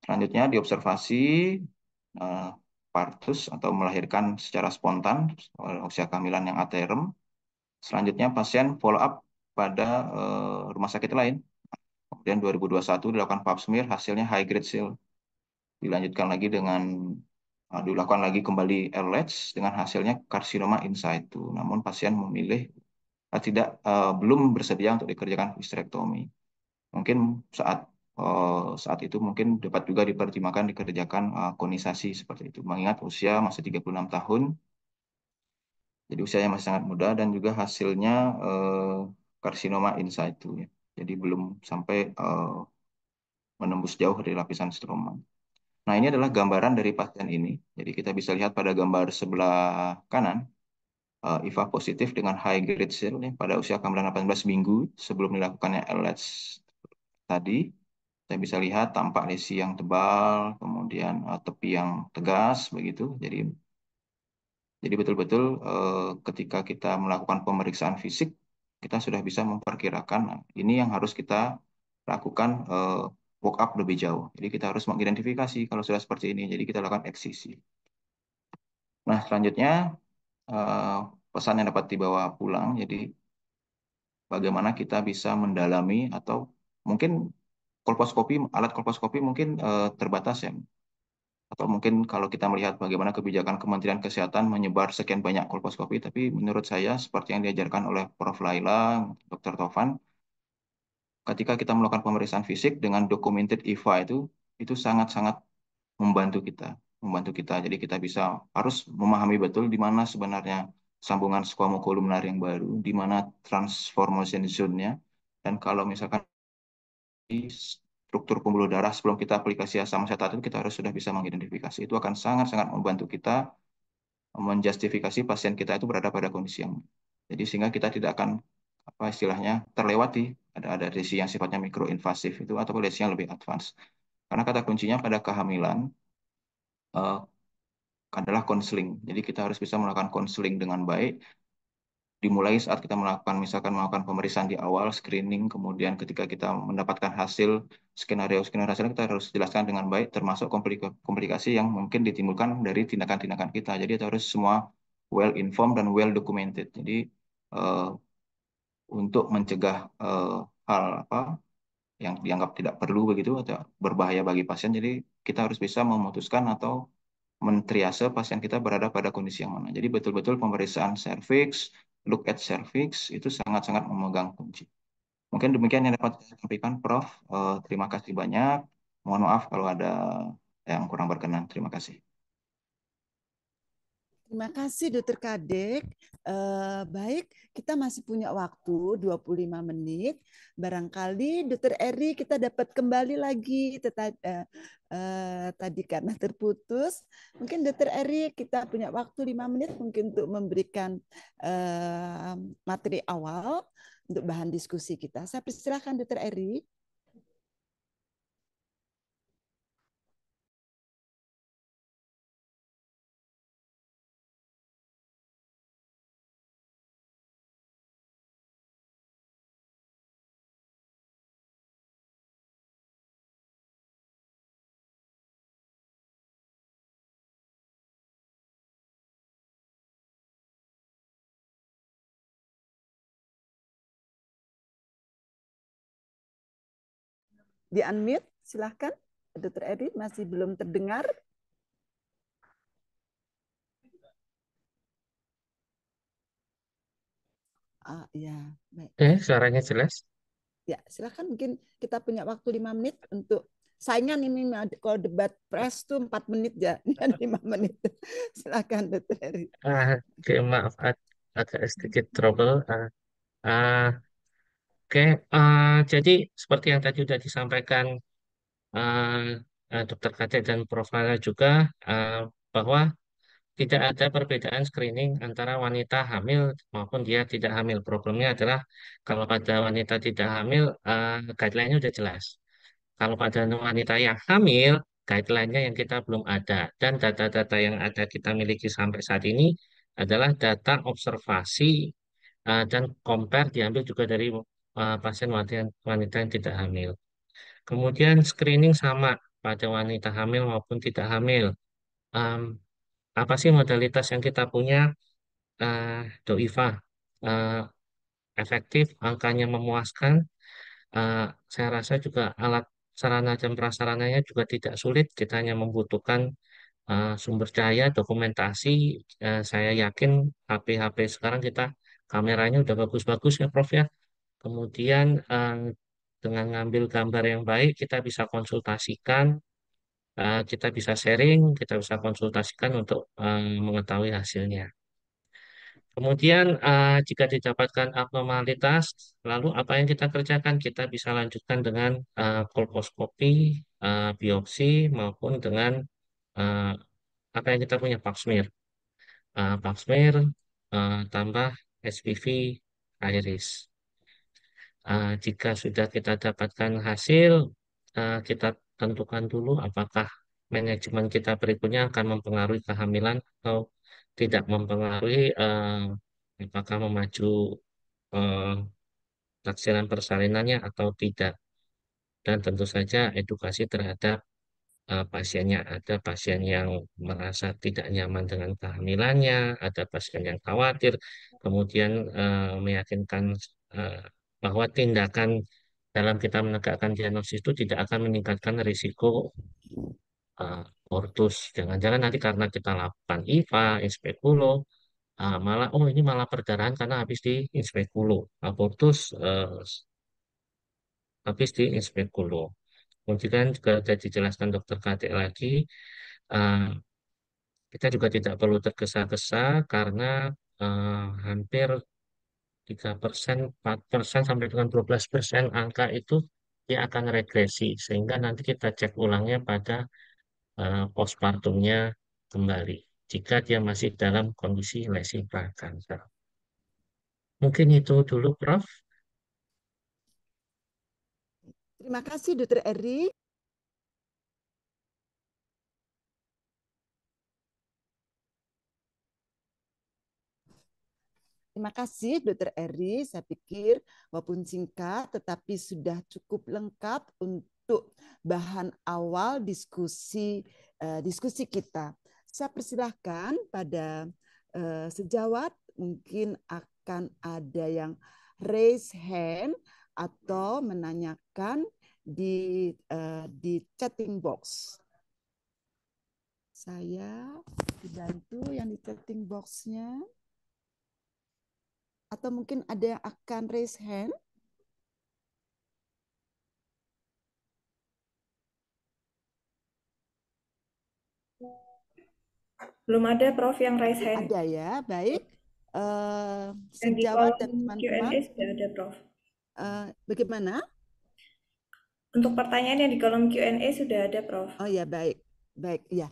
Selanjutnya diobservasi eh, partus atau melahirkan secara spontan usia kehamilan yang aterem. Selanjutnya pasien follow up pada rumah sakit lain. Kemudian 2021 dilakukan pap smear hasilnya high grade cell. Dilanjutkan lagi dengan dilakukan lagi kembali LH dengan hasilnya karsinoma in situ. Namun pasien memilih tidak belum bersedia untuk dikerjakan hysterektomi. Mungkin saat itu mungkin dapat juga dipertimbangkan dikerjakan konisasi seperti itu. Mengingat usia masih 36 tahun, jadi usianya masih sangat muda dan juga hasilnya karsinoma in situ ya. Jadi belum sampai menembus jauh dari lapisan stroma. Nah, ini adalah gambaran dari pasien ini. Jadi kita bisa lihat pada gambar sebelah kanan, IVA positif dengan high grade cell ya, pada usia kehamilan 18 minggu sebelum dilakukannya LH tadi. Saya bisa lihat tampak lesi yang tebal, kemudian tepi yang tegas begitu. Jadi betul-betul ketika kita melakukan pemeriksaan fisik, kita sudah bisa memperkirakan ini yang harus kita lakukan walk up lebih jauh. Jadi kita harus mengidentifikasi kalau sudah seperti ini. Jadi kita lakukan eksisi. Nah, selanjutnya eh, pesan yang dapat dibawa pulang. Jadi bagaimana kita bisa mendalami atau mungkin kolposkopi, alat kolposkopi mungkin terbatas ya. Atau mungkin kalau kita melihat bagaimana kebijakan Kementerian Kesehatan menyebar sekian banyak kolposkopi, tapi menurut saya seperti yang diajarkan oleh Prof. Laila, Dr. Tovan, ketika kita melakukan pemeriksaan fisik dengan documented IVA itu sangat-sangat membantu kita, membantu kita. Jadi kita bisa harus memahami betul di mana sebenarnya sambungan squamocolumnar yang baru, di mana transformation zone-nya, dan kalau misalkan struktur pembuluh darah sebelum kita aplikasi asam asetat itu kita harus sudah bisa mengidentifikasi. Itu akan sangat-sangat membantu kita menjustifikasi pasien kita itu berada pada kondisi yang jadi sehingga kita tidak akan apa istilahnya terlewati ada lesi yang sifatnya mikroinvasif itu atau lesi yang lebih advance. Karena kata kuncinya pada kehamilan uh, adalah konseling. Jadi kita harus bisa melakukan konseling dengan baik dimulai saat kita melakukan misalkan melakukan pemeriksaan di awal screening kemudian ketika kita mendapatkan hasil skenario hasilnya kita harus jelaskan dengan baik termasuk komplikasi yang mungkin ditimbulkan dari tindakan-tindakan kita jadi itu harus semua well informed dan well documented jadi eh, untuk mencegah hal apa yang dianggap tidak perlu begitu atau berbahaya bagi pasien jadi kita harus bisa memutuskan atau mentriase pasien kita berada pada kondisi yang mana. Jadi betul-betul pemeriksaan cervix, look at cervix itu sangat-sangat memegang kunci. Mungkin demikian yang dapat saya sampaikan, Prof. Terima kasih banyak. Mohon maaf kalau ada yang kurang berkenan. Terima kasih. Terima kasih Dokter Kadek. Baik, kita masih punya waktu 25 menit. Barangkali Dokter Eri kita dapat kembali lagi tadi karena terputus. Mungkin Dokter Eri kita punya waktu 5 menit mungkin untuk memberikan materi awal untuk bahan diskusi kita. Saya persilahkan Dokter Eri. Di unmute, silahkan. Dokter Eri masih belum terdengar. Ya, baik. Suaranya jelas. Ya, silahkan mungkin kita punya waktu 5 menit untuk saingan ini kalau debat press tuh 4 menit ya, ini kan 5 menit. Silahkan Dokter Eri. Oke, maaf agak sedikit trouble. Ah, oke, jadi seperti yang tadi sudah disampaikan Dokter Kate dan Prof. Lala juga bahwa tidak ada perbedaan screening antara wanita hamil maupun dia tidak hamil. Problemnya adalah kalau pada wanita tidak hamil, guideline-nya udah jelas. Kalau pada wanita yang hamil, guideline-nya yang kita belum ada. Dan data-data yang ada kita miliki sampai saat ini adalah data observasi dan compare diambil juga dari pasien wanita, wanita yang tidak hamil. Kemudian screening sama pada wanita hamil maupun tidak hamil. Em, apa sih modalitas yang kita punya, Doiva? Eh, Efektif, angkanya memuaskan. Eh, saya rasa juga alat sarana dan prasarananya juga tidak sulit. Kita hanya membutuhkan sumber daya, dokumentasi. Saya yakin HP-HP sekarang kita kameranya udah bagus-bagus ya, Prof ya. Kemudian dengan ngambil gambar yang baik, kita bisa konsultasikan, kita bisa sharing, kita bisa konsultasikan untuk mengetahui hasilnya. Kemudian jika didapatkan abnormalitas, lalu apa yang kita kerjakan? Kita bisa lanjutkan dengan kolposkopi, biopsi, maupun dengan eh, apa yang kita punya, Pap smear. Pap smear tambah SPV iris. Jika sudah kita dapatkan hasil, kita tentukan dulu apakah manajemen kita berikutnya akan mempengaruhi kehamilan atau tidak mempengaruhi, apakah memacu eh, taksiran persalinannya atau tidak. Dan tentu saja edukasi terhadap pasiennya. Ada pasien yang merasa tidak nyaman dengan kehamilannya, ada pasien yang khawatir, kemudian meyakinkan eh, bahwa tindakan dalam kita menegakkan diagnosis itu tidak akan meningkatkan risiko abortus. Jangan-jangan nanti karena kita lakukan IVA, inspekulo, malah oh ini malah perdarahan karena habis di inspekulo, abortus habis di inspekulo. Kemudian juga sudah dijelaskan dokter Kate lagi, eh, kita juga tidak perlu tergesa-gesa karena hampir 3%, 4% sampai dengan 12% angka itu dia akan regresi. Sehingga nanti kita cek ulangnya pada postpartumnya kembali. Jika dia masih dalam kondisi lesi prakanker. Mungkin itu dulu, Prof. Terima kasih, Dokter Eri. Terima kasih, Dokter Eri. Saya pikir walaupun singkat, tetapi sudah cukup lengkap untuk bahan awal diskusi kita. Saya persilahkan pada sejawat, mungkin akan ada yang raise hand atau menanyakan di chatting box. Saya dibantu yang di chatting box-nya. Atau mungkin ada yang akan raise hand? Belum ada, Prof, yang raise hand. Ada ya, baik. Yang di Sejawat dan kolom teman-teman. Q&A sudah ada, Prof. Bagaimana? Untuk pertanyaan yang di kolom Q&A sudah ada, Prof. Oh ya, baik. Baik, ya.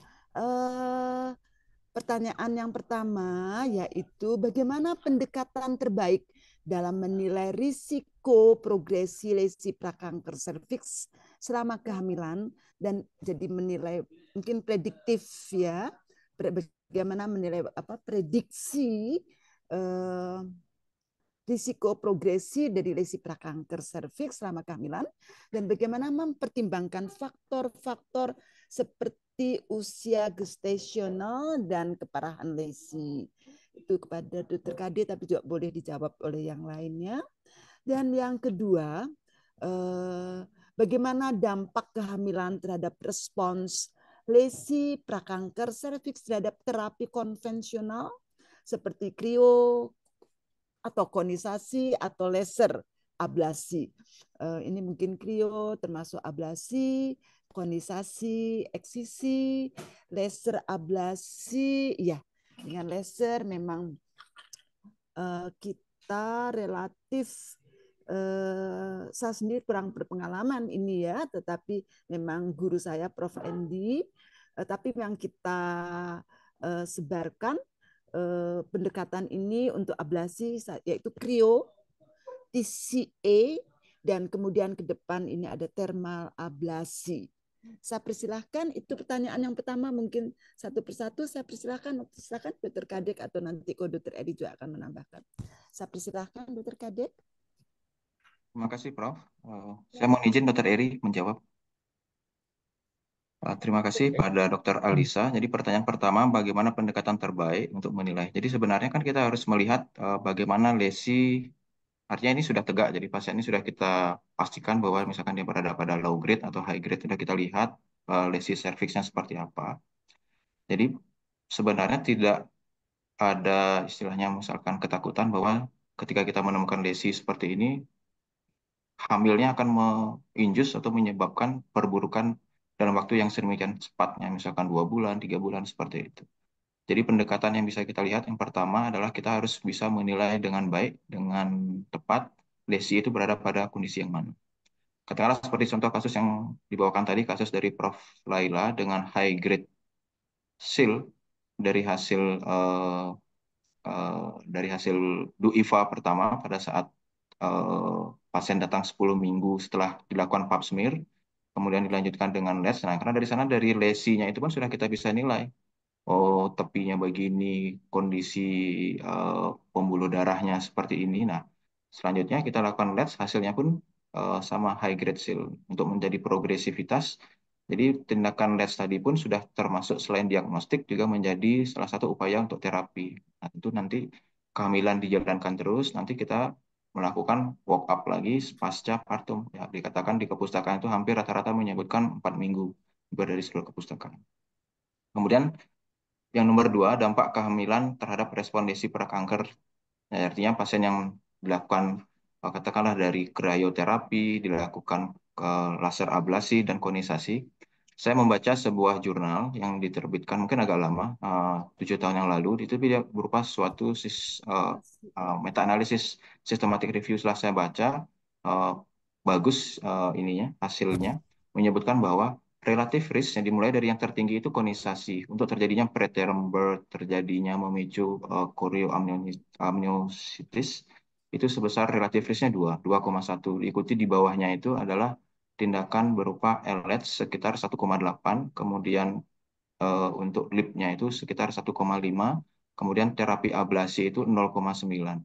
Pertanyaan yang pertama yaitu bagaimana pendekatan terbaik dalam menilai risiko progresi lesi prakanker serviks selama kehamilan dan jadi menilai mungkin prediktif ya, bagaimana menilai prediksi risiko progresi dari lesi prakanker serviks selama kehamilan dan bagaimana mempertimbangkan faktor-faktor seperti usia gestasional dan keparahan lesi. Itu kepada Dr. Kade, tapi juga boleh dijawab oleh yang lainnya. Dan yang kedua, bagaimana dampak kehamilan terhadap respons lesi prakanker serviks terhadap terapi konvensional seperti krio atau konisasi atau laser ablasi. Ini mungkin krio termasuk ablasi, konisasi, eksisi, laser ablasi. Ya, dengan laser memang kita relatif saya sendiri kurang berpengalaman ini ya, tetapi memang guru saya Prof. Endi, tapi yang kita sebarkan pendekatan ini untuk ablasi, yaitu krio, TCA, dan kemudian ke depan ini ada thermal ablasi. Saya persilahkan, itu pertanyaan yang pertama, mungkin satu persatu saya persilahkan Dr. Kadek, atau nanti Dr. Edi juga akan menambahkan. Saya persilahkan Dr. Kadek. Terima kasih Prof. Saya mohon izin Dr. Eri menjawab. Terima kasih pada Dr. Alisa. Jadi pertanyaan pertama, bagaimana pendekatan terbaik untuk menilai? Jadi sebenarnya kan kita harus melihat bagaimana lesi, artinya ini sudah tegak, jadi pasien ini sudah kita pastikan bahwa misalkan dia berada pada low grade atau high grade, sudah kita lihat lesi serviksnya seperti apa. Jadi sebenarnya tidak ada istilahnya misalkan ketakutan bahwa ketika kita menemukan lesi seperti ini, hamilnya akan menginjus atau menyebabkan perburukan dalam waktu yang sedemikian cepatnya, misalkan 2 bulan, 3 bulan, seperti itu. Jadi pendekatan yang bisa kita lihat yang pertama adalah kita harus bisa menilai dengan baik, dengan tepat, lesi itu berada pada kondisi yang mana. Katakanlah seperti contoh kasus yang dibawakan tadi, kasus dari Prof. Laila dengan high grade seal dari hasil dari hasil DUIVA pertama pada saat pasien datang 10 minggu setelah dilakukan pap smear, kemudian dilanjutkan dengan les. Nah, karena dari sana dari lesinya itu pun sudah kita bisa nilai. Oh, tepinya begini, kondisi pembuluh darahnya seperti ini. Nah, selanjutnya kita lakukan LEDS, hasilnya pun sama high grade seal. Untuk menjadi progresivitas, jadi tindakan LEDS tadi pun sudah termasuk selain diagnostik juga menjadi salah satu upaya untuk terapi. Nah, tentu nanti kehamilan dijalankan terus, nanti kita melakukan walk up lagi pasca partum. Ya, dikatakan di kepustakaan itu hampir rata-rata menyebutkan 4 minggu dari seluruh kepustakaan. Kemudian yang nomor 2, dampak kehamilan terhadap respon lesi prakanker. Nah, artinya pasien yang dilakukan katakanlah dari krioterapi, dilakukan laser ablasi dan konisasi. Saya membaca sebuah jurnal yang diterbitkan mungkin agak lama, 7 tahun yang lalu. Itu dia berupa suatu meta-analisis systematic review. Setelah saya baca, uh, bagus ininya hasilnya menyebutkan bahwa relatif risk yang dimulai dari yang tertinggi itu konisasi untuk terjadinya preterm birth, terjadinya memicu chorioamnionitis itu sebesar relatif risknya 2,1. Diikuti di bawahnya itu adalah tindakan berupa LH sekitar 1,8, kemudian untuk lipnya itu sekitar 1,5, kemudian terapi ablasi itu 0,9.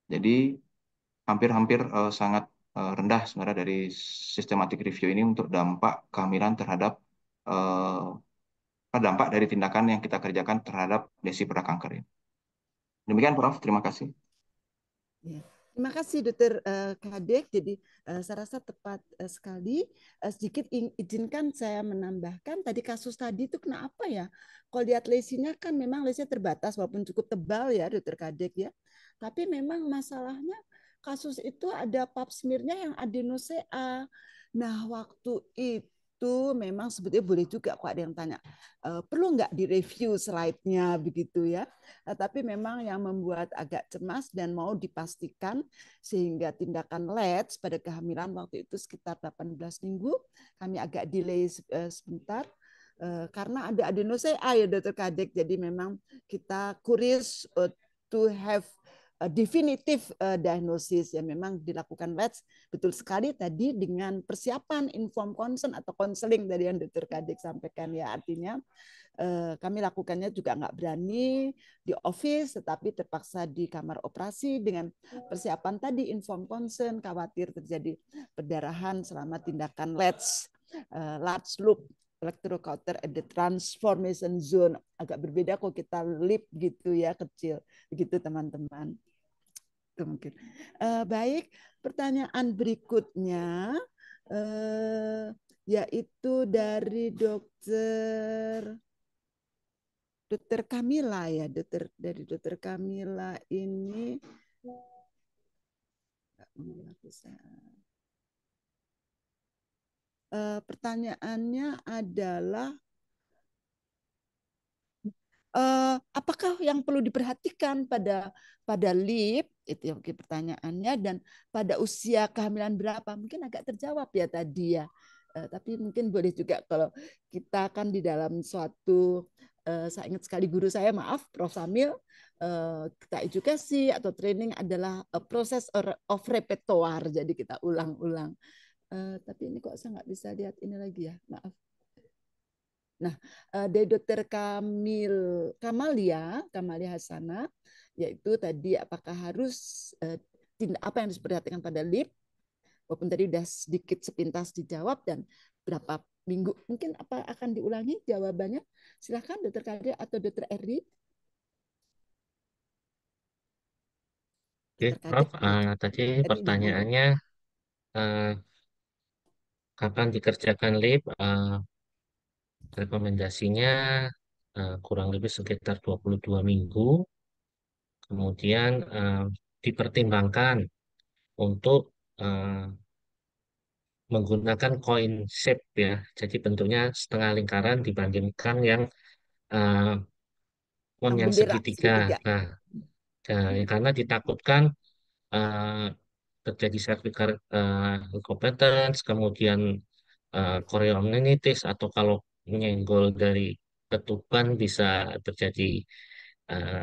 Jadi hampir-hampir sangat rendah sebenarnya dari systematic review ini untuk dampak kehamilan terhadap dampak dari tindakan yang kita kerjakan terhadap lesi prakanker ini. Demikian Prof, terima kasih. Ya. Terima kasih Dr. Kadek. Jadi saya rasa tepat sekali. Sedikit izinkan saya menambahkan tadi kasus tadi itu kenapa ya? Kalau lihat lesinya kan memang lesinya terbatas walaupun cukup tebal ya Dr. Kadek ya. Tapi memang masalahnya kasus itu ada pap smear-nya yang adenosea. Nah, waktu itu memang sebetulnya boleh juga kok ada yang tanya, perlu nggak direview slide-nya begitu ya. Tapi memang yang membuat agak cemas dan mau dipastikan sehingga tindakan LEDS pada kehamilan waktu itu sekitar 18 minggu, kami agak delay sebentar karena ada adenosea ya Dr. Kadek. Jadi memang kita curious to have definitif diagnosis ya, memang dilakukan LEDS betul sekali tadi dengan persiapan informed consent atau konseling dari yang Dr. Kadek sampaikan ya. Artinya kami lakukannya juga nggak berani di office, tetapi terpaksa di kamar operasi dengan persiapan tadi informed consent, khawatir terjadi perdarahan selama tindakan LEDS, large loop electrocauter at the transformation zone. Agak berbeda kok kita lip gitu ya, kecil begitu teman-teman. Itu mungkin. Baik, pertanyaan berikutnya yaitu dari Dokter Kamila ya, dari Dokter Kamila ini pertanyaannya adalah apakah yang perlu diperhatikan pada lip itu yang pertanyaannya, dan pada usia kehamilan berapa, mungkin agak terjawab ya tadi ya. Tapi mungkin boleh juga kalau kita kan di dalam suatu saya ingat sekali guru saya, maaf, Prof. Samil, kita edukasi atau training adalah proses of repertoire, jadi kita ulang-ulang. Tapi ini kok saya nggak bisa lihat ini lagi ya, maaf. Nah, dari Dokter Kamalia Hasana, yaitu tadi apakah harus apa yang harus diperhatikan pada lip, walaupun tadi udah sedikit sepintas dijawab, dan berapa minggu, mungkin apa akan diulangi jawabannya? Silakan Dokter Kadir atau Dokter Eri. Oke, Prof. Tadi Eri dulu. pertanyaannya kapan dikerjakan lip? Rekomendasinya kurang lebih sekitar 22 minggu. Kemudian dipertimbangkan untuk menggunakan coin shape ya. Jadi bentuknya setengah lingkaran dibandingkan yang yang Bendera segitiga. Nah, karena ditakutkan eh, terjadi cervical incompetence, kemudian chorioamnionitis, atau kalau menyenggol dari ketuban bisa terjadi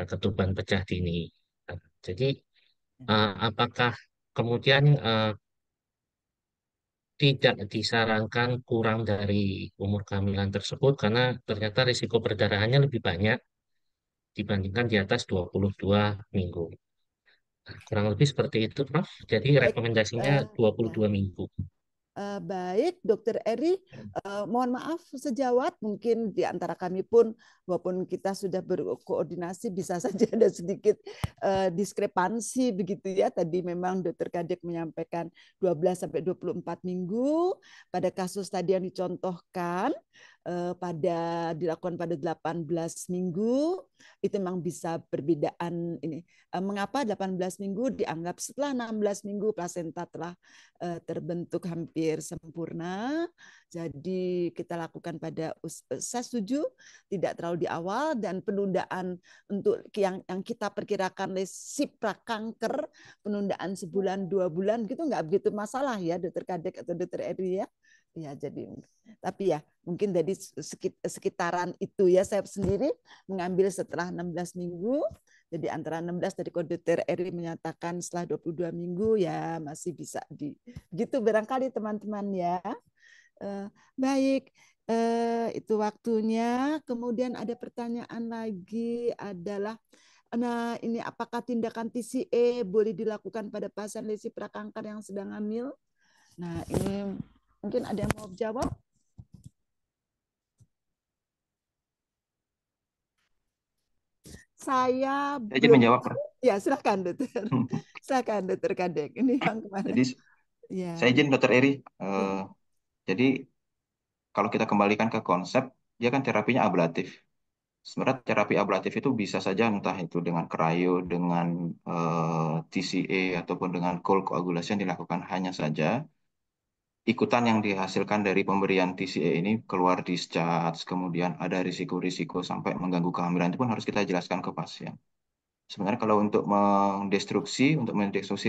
ketuban pecah dini. Nah, jadi apakah kemudian tidak disarankan kurang dari umur kehamilan tersebut karena ternyata risiko perdarahannya lebih banyak dibandingkan di atas 22 minggu. Nah, kurang lebih seperti itu, Prof. Jadi Baik, rekomendasinya 22 minggu. Baik, Dokter Eri, mohon maaf sejawat, mungkin di antara kami pun, walaupun kita sudah berkoordinasi, bisa saja ada sedikit diskrepansi begitu ya. Tadi memang Dokter Kadek menyampaikan 12 sampai 24 minggu. Pada kasus tadi yang dicontohkan, dilakukan pada 18 minggu, itu memang bisa perbedaan ini. Mengapa 18 minggu dianggap setelah 16 minggu plasenta telah terbentuk hampir sempurna. Jadi kita lakukan saya setuju tidak terlalu di awal, dan penundaan untuk yang kita perkirakan lesi prakanker, penundaan sebulan 2 bulan gitu nggak begitu masalah ya Dokter Kadek atau Dokter Eri ya. Ya, jadi tapi ya mungkin dari sekitaran itu ya, saya sendiri mengambil setelah 16 minggu. Jadi antara 16 dari Dokter Eri menyatakan setelah 22 minggu ya masih bisa gitu barangkali teman-teman ya. Baik, itu waktunya. Kemudian ada pertanyaan lagi adalah, nah ini apakah tindakan TCA boleh dilakukan pada pasien lesi prakanker yang sedang hamil? Nah ini mungkin ada yang mau jawab? Saya izin belum. menjawab, Prof. Ya, silakan Dokter. Silakan Dokter Kadek. Ini yang kemana? Jadi Ya. saya izin Dokter Eri. Jadi kalau kita kembalikan ke konsep, dia kan terapinya ablatif. Sebenarnya terapi ablatif itu bisa saja entah itu dengan cryo, dengan TCA, ataupun dengan cold coagulation dilakukan, hanya saja ikutan yang dihasilkan dari pemberian TCA ini keluar discharge, kemudian ada risiko-risiko sampai mengganggu kehamilan, itu pun harus kita jelaskan ke pasien. Sebenarnya kalau untuk mendestruksi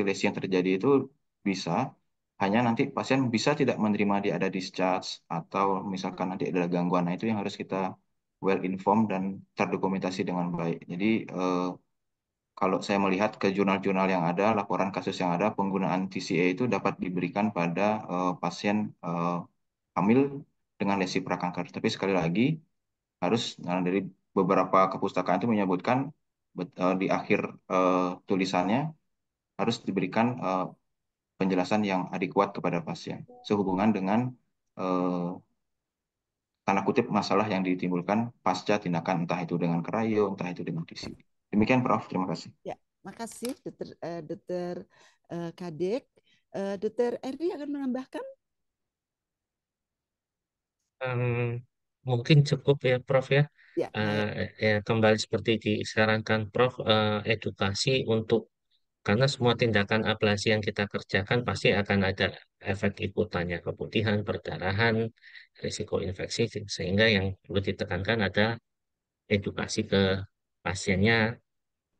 lesi yang terjadi itu bisa, hanya nanti pasien bisa tidak menerima dia ada discharge, atau misalkan nanti ada gangguan. Nah, itu yang harus kita well informed dan terdokumentasi dengan baik. Jadi kalau saya melihat ke jurnal-jurnal yang ada, laporan kasus yang ada, penggunaan TCA itu dapat diberikan pada pasien hamil dengan lesi prakanker. Tapi sekali lagi, harus dari beberapa kepustakaan itu menyebutkan di akhir tulisannya harus diberikan penjelasan yang adekuat kepada pasien sehubungan dengan eh, tanda kutip masalah yang ditimbulkan pasca tindakan, entah itu dengan cryo, entah itu dengan TCA. Demikian, Prof. Terima kasih. Ya, makasih Dokter Kadek. Dokter Eri akan menambahkan? Mungkin cukup ya, Prof ya. Ya, baik. Ya kembali seperti disarankan Prof, edukasi untuk karena semua tindakan ablasi yang kita kerjakan pasti akan ada efek ikutannya, keputihan, perdarahan, risiko infeksi, sehingga yang perlu ditekankan ada edukasi ke pasiennya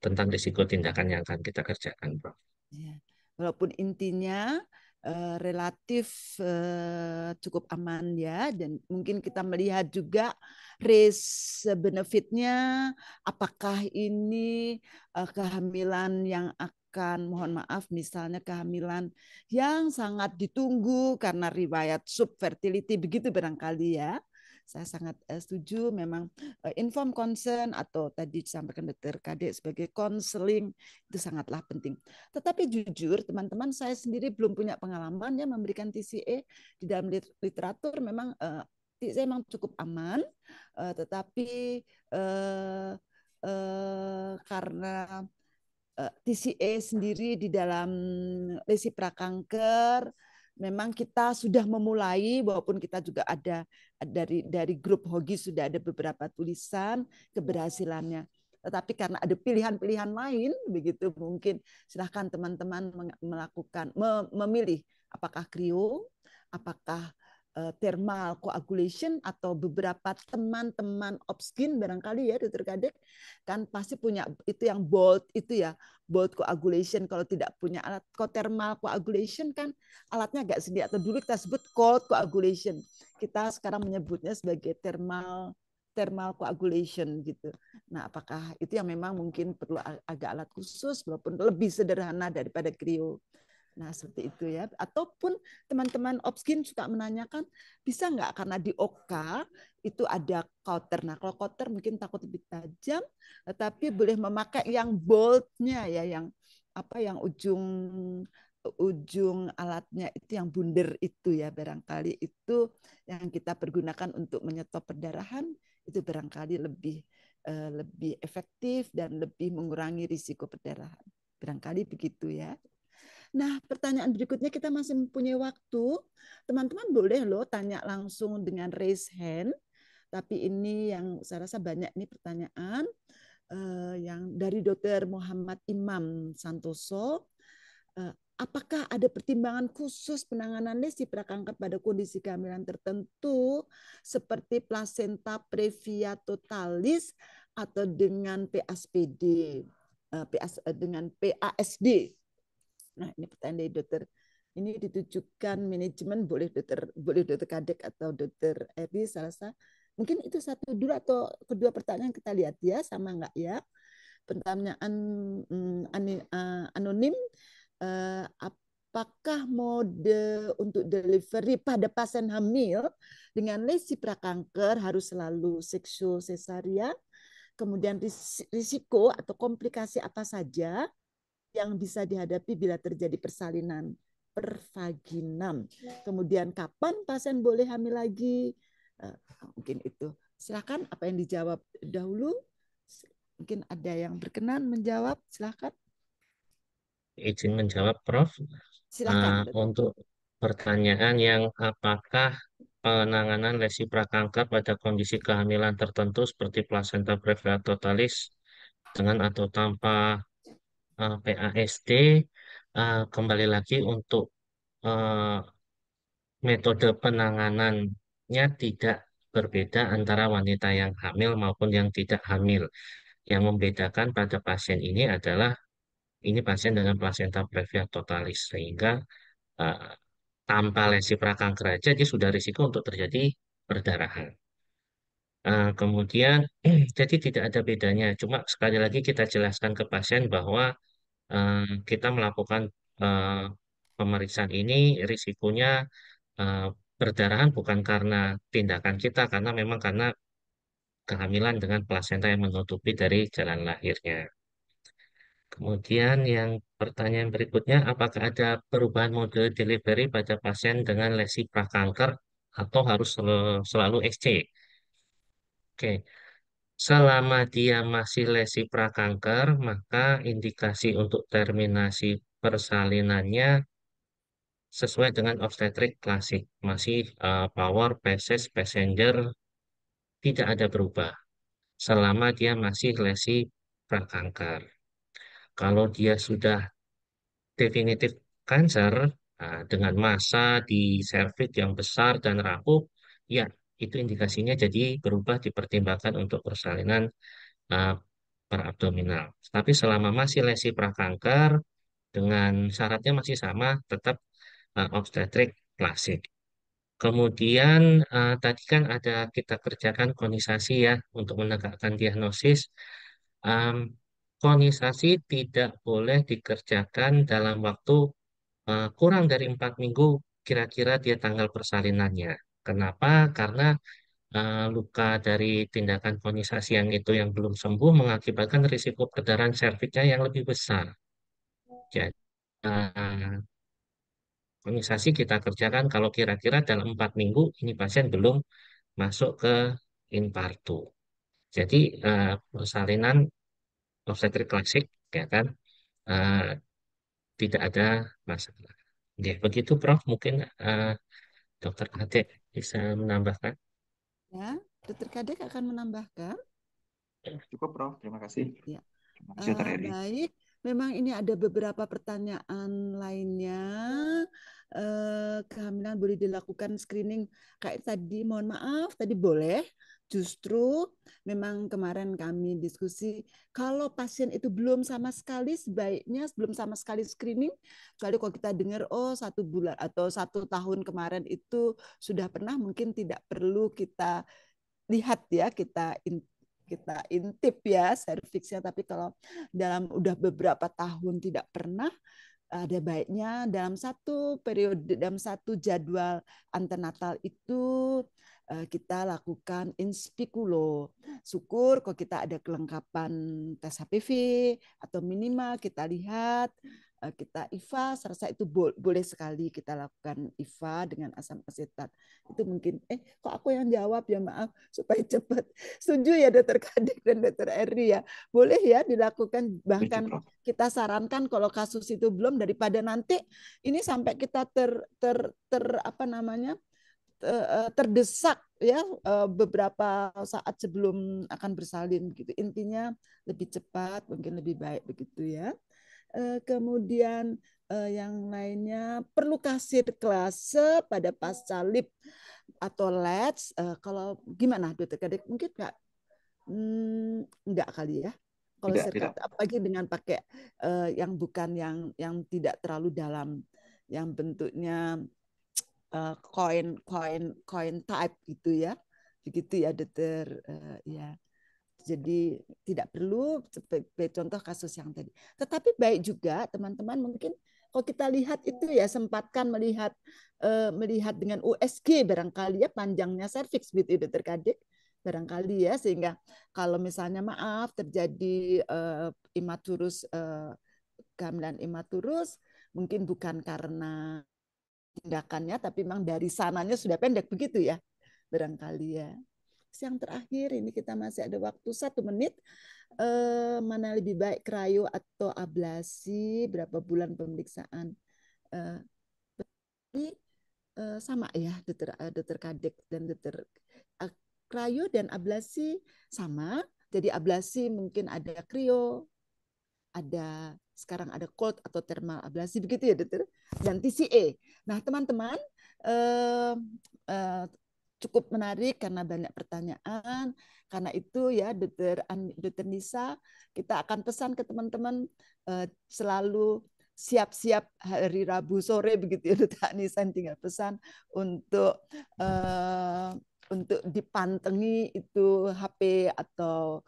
tentang risiko tindakan yang akan kita kerjakan, Prof. Ya. Walaupun intinya relatif cukup aman ya, dan mungkin kita melihat juga risk benefitnya, apakah ini kehamilan yang akan, mohon maaf, misalnya kehamilan yang sangat ditunggu karena riwayat subfertility, begitu barangkali ya. Saya sangat setuju, memang inform consent atau tadi disampaikan Dr. Kadek sebagai konseling itu sangatlah penting. Tetapi jujur teman-teman, saya sendiri belum punya pengalaman ya memberikan TCA. Di dalam literatur memang TCA memang cukup aman, tetapi karena TCA sendiri di dalam lesi prakanker memang kita sudah memulai, walaupun kita juga ada dari grup Hogi sudah ada beberapa tulisan keberhasilannya. Tetapi karena ada pilihan-pilihan lain, begitu mungkin silahkan teman-teman melakukan memilih apakah krio, apakah thermal coagulation, atau beberapa teman-teman Opskin barangkali ya Dr. Kadek kan pasti punya itu yang bold itu ya, bold coagulation. Kalau tidak punya alat thermal coagulation kan alatnya agak sedikit, atau dulu kita sebut cold coagulation, kita sekarang menyebutnya sebagai thermal coagulation gitu. Nah, apakah itu yang memang mungkin perlu agak alat khusus walaupun lebih sederhana daripada krio. Nah, seperti itu ya. Ataupun teman-teman Opskin suka menanyakan, bisa nggak karena di OK itu ada counter. Nah, kalau counter mungkin takut lebih tajam, tetapi boleh memakai yang boldnya ya, yang apa, yang ujung alatnya itu yang bundar itu ya, barangkali itu yang kita pergunakan untuk menyetop perdarahan, itu barangkali lebih efektif dan lebih mengurangi risiko perdarahan. Barangkali begitu ya. Nah, pertanyaan berikutnya kita masih mempunyai waktu. Teman-teman boleh loh tanya langsung dengan raise hand. Tapi ini yang saya rasa banyak ini pertanyaan yang dari Dr. Muhammad Imam Santoso. Apakah ada pertimbangan khusus penanganan lesi prakanker pada kondisi kehamilan tertentu seperti plasenta previa totalis atau dengan PASPD, dengan PASD? Nah, ini pertanyaan dari dokter. Ini ditujukan manajemen, boleh dokter Kadek atau dokter Eri, saya rasa. Mungkin itu satu dulu atau kedua pertanyaan kita lihat ya, sama enggak ya. Pertanyaan anonim, apakah mode untuk delivery pada pasien hamil dengan lesi prakanker harus selalu seksual cesarean? Kemudian risiko atau komplikasi apa saja yang bisa dihadapi bila terjadi persalinan pervaginam. Kemudian kapan pasien boleh hamil lagi? Mungkin itu. Silakan apa yang dijawab dahulu. Mungkin ada yang berkenan menjawab. Silakan. Izin menjawab, Prof. Silakan. Untuk pertanyaan yang apakah penanganan lesi prakanker pada kondisi kehamilan tertentu seperti plasenta previa totalis dengan atau tanpa PASD, kembali lagi untuk metode penanganannya tidak berbeda antara wanita yang hamil maupun yang tidak hamil. Yang membedakan pada pasien ini adalah ini pasien dengan plasenta previa totalis, sehingga tanpa lesi prakanker aja dia sudah risiko untuk terjadi perdarahan. Kemudian jadi tidak ada bedanya. Cuma sekali lagi kita jelaskan ke pasien bahwa kita melakukan pemeriksaan ini risikonya perdarahan bukan karena tindakan kita, karena memang karena kehamilan dengan plasenta yang menutupi dari jalan lahirnya. Kemudian yang pertanyaan berikutnya, apakah ada perubahan mode delivery pada pasien dengan lesi prakanker atau harus selalu XC? Oke, selama dia masih lesi prakanker, maka indikasi untuk terminasi persalinannya sesuai dengan obstetrik klasik. Masih power, PSS, passenger, tidak ada berubah. Selama dia masih lesi prakanker. Kalau dia sudah definitif kanker dengan massa di serviks yang besar dan rapuh, ya itu indikasinya jadi berubah, dipertimbangkan untuk persalinan uh, perabdominal. Tapi selama masih lesi prakanker dengan syaratnya masih sama, tetap obstetrik klasik. Kemudian tadi kan ada kita kerjakan konisasi ya untuk menegakkan diagnosis. Em, Konisasi tidak boleh dikerjakan dalam waktu kurang dari 4 minggu kira-kira dia tanggal persalinannya. Kenapa? Karena luka dari tindakan konisasi yang itu yang belum sembuh mengakibatkan risiko perdarahan serviknya yang lebih besar. Jadi konisasi kita kerjakan kalau kira-kira dalam 4 minggu ini pasien belum masuk ke infartu. Jadi persalinan obstetrik klasik ya kan eh, tidak ada masalah. Ya, begitu Prof. Mungkin Dokter Ade bisa menambahkan. Ya, Dokter Kadek akan menambahkan. Cukup, Prof. Terima kasih. Ya. Terima kasih, Dr. Eri. Baik, memang ini ada beberapa pertanyaan lainnya. Kehamilan boleh dilakukan screening kayak tadi, mohon maaf, tadi boleh. Justru memang kemarin kami diskusi, kalau pasien itu belum sama sekali, sebaiknya belum sama sekali screening, kecuali kalau kita dengar, oh 1 bulan atau 1 tahun kemarin itu sudah pernah, mungkin tidak perlu kita lihat ya, kita intip ya serviksnya, tapi kalau dalam udah beberapa tahun tidak pernah, ada baiknya dalam satu periode, dalam satu jadwal antenatal itu kita lakukan inspikulo. Syukur kalau kita ada kelengkapan tes HPV atau minimal kita lihat, kita IVA, saya rasa itu boleh sekali kita lakukan IVA dengan asam asetat. Itu mungkin, kok aku yang jawab ya, maaf, supaya cepat. Setuju ya Dokter Kadek dan Dokter Eri ya. Boleh ya dilakukan, bahkan kita sarankan kalau kasus itu belum, daripada nanti ini sampai kita terdesak ya beberapa saat sebelum akan bersalin gitu. Intinya lebih cepat mungkin lebih baik begitu ya. Kemudian yang lainnya, perlu kasih klase pada pasca lip atau LEDS. Kalau gimana Dokter Kadek, mungkin enggak kali ya. Kalau tidak. apalagi dengan pakai yang bukan yang tidak terlalu dalam, yang bentuknya coin type gitu ya, begitu ya Dokter ya. Jadi tidak perlu sebagai contoh kasus yang tadi. Tetapi baik juga teman-teman, mungkin kalau kita lihat itu ya, sempatkan melihat dengan USG barangkali ya, panjangnya serviks gitu ya Dokter Kadek barangkali ya, sehingga kalau misalnya maaf terjadi imaturus, kehamilan imaturus, mungkin bukan karena tindakannya, tapi memang dari sananya sudah pendek begitu ya, barangkali ya. Yang terakhir ini kita masih ada waktu 1 menit. Mana lebih baik cryo atau ablasi? Berapa bulan pemeriksaan? Ini sama ya, Dokter Kadek dan Dokter cryo dan ablasi sama. Jadi ablasi mungkin ada cryo, ada sekarang ada cold atau thermal ablasi begitu ya Dokter, dan TCA. Nah teman-teman, cukup menarik karena banyak pertanyaan. Karena itu ya Dokter Nisa, kita akan pesan ke teman-teman selalu siap-siap hari Rabu sore begitu ya Dokter Nisa, tinggal pesan untuk dipantengi itu HP atau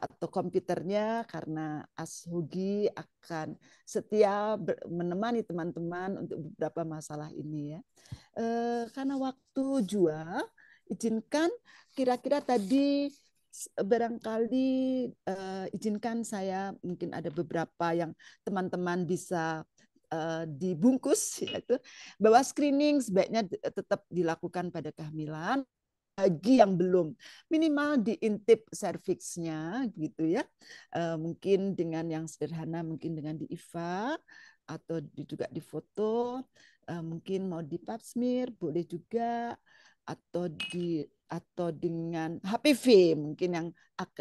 atau komputernya, karena Ashogi akan setia menemani teman-teman untuk beberapa masalah ini ya. Karena waktu jua, izinkan kira-kira tadi barangkali izinkan saya mungkin ada beberapa yang teman-teman bisa dibungkus, yaitu bahwa screening sebaiknya tetap dilakukan pada kehamilan. Bagi yang belum, minimal diintip serviksnya gitu ya, mungkin dengan yang sederhana, mungkin dengan di IVA atau juga di foto, mungkin mau di pap smear boleh juga, atau dengan HPV, mungkin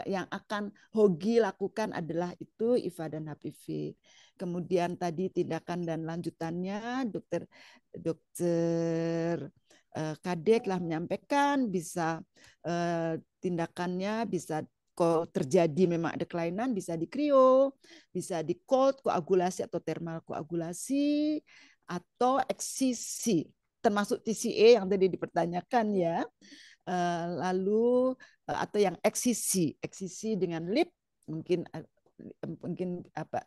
yang akan Hogi lakukan adalah itu IVA dan HPV. Kemudian tadi tindakan dan lanjutannya Dokter Kadek lah menyampaikan, bisa tindakannya bisa kalau terjadi memang ada kelainan bisa di krio, bisa di cold koagulasi atau thermal koagulasi, atau eksisi, termasuk TCA yang tadi dipertanyakan ya. Lalu atau yang eksisi dengan lip mungkin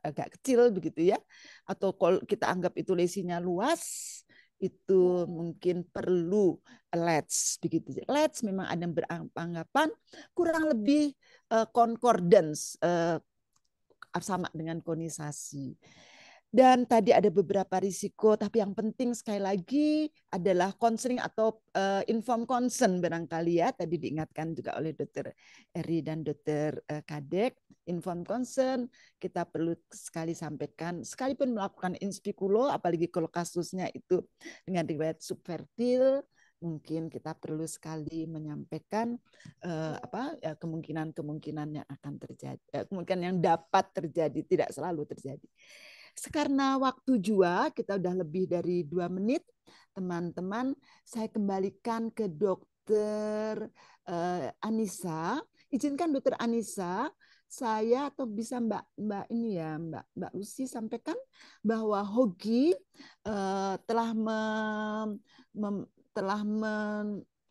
agak kecil begitu ya, atau kalau kita anggap itu lesinya luas itu mungkin perlu LEDS begitu. LEDS memang ada yang beranggapan kurang lebih concordance sama dengan konisasi. Dan tadi ada beberapa risiko, tapi yang penting sekali lagi adalah counseling atau informed consent barangkali ya. Tadi diingatkan juga oleh Dr. Eri dan Dr. Kadek. Informed consent kita perlu sekali sampaikan, sekalipun melakukan in speculo, apalagi kalau kasusnya itu dengan riwayat subfertil, mungkin kita perlu sekali menyampaikan kemungkinan yang akan terjadi, kemungkinan yang dapat terjadi, tidak selalu terjadi. Karena waktu juga kita udah lebih dari 2 menit, teman-teman, saya kembalikan ke Dr. Anissa. Izinkan Dr. Anissa, saya atau bisa Mbak ini ya, Mbak Lucy sampaikan bahwa Hogi telah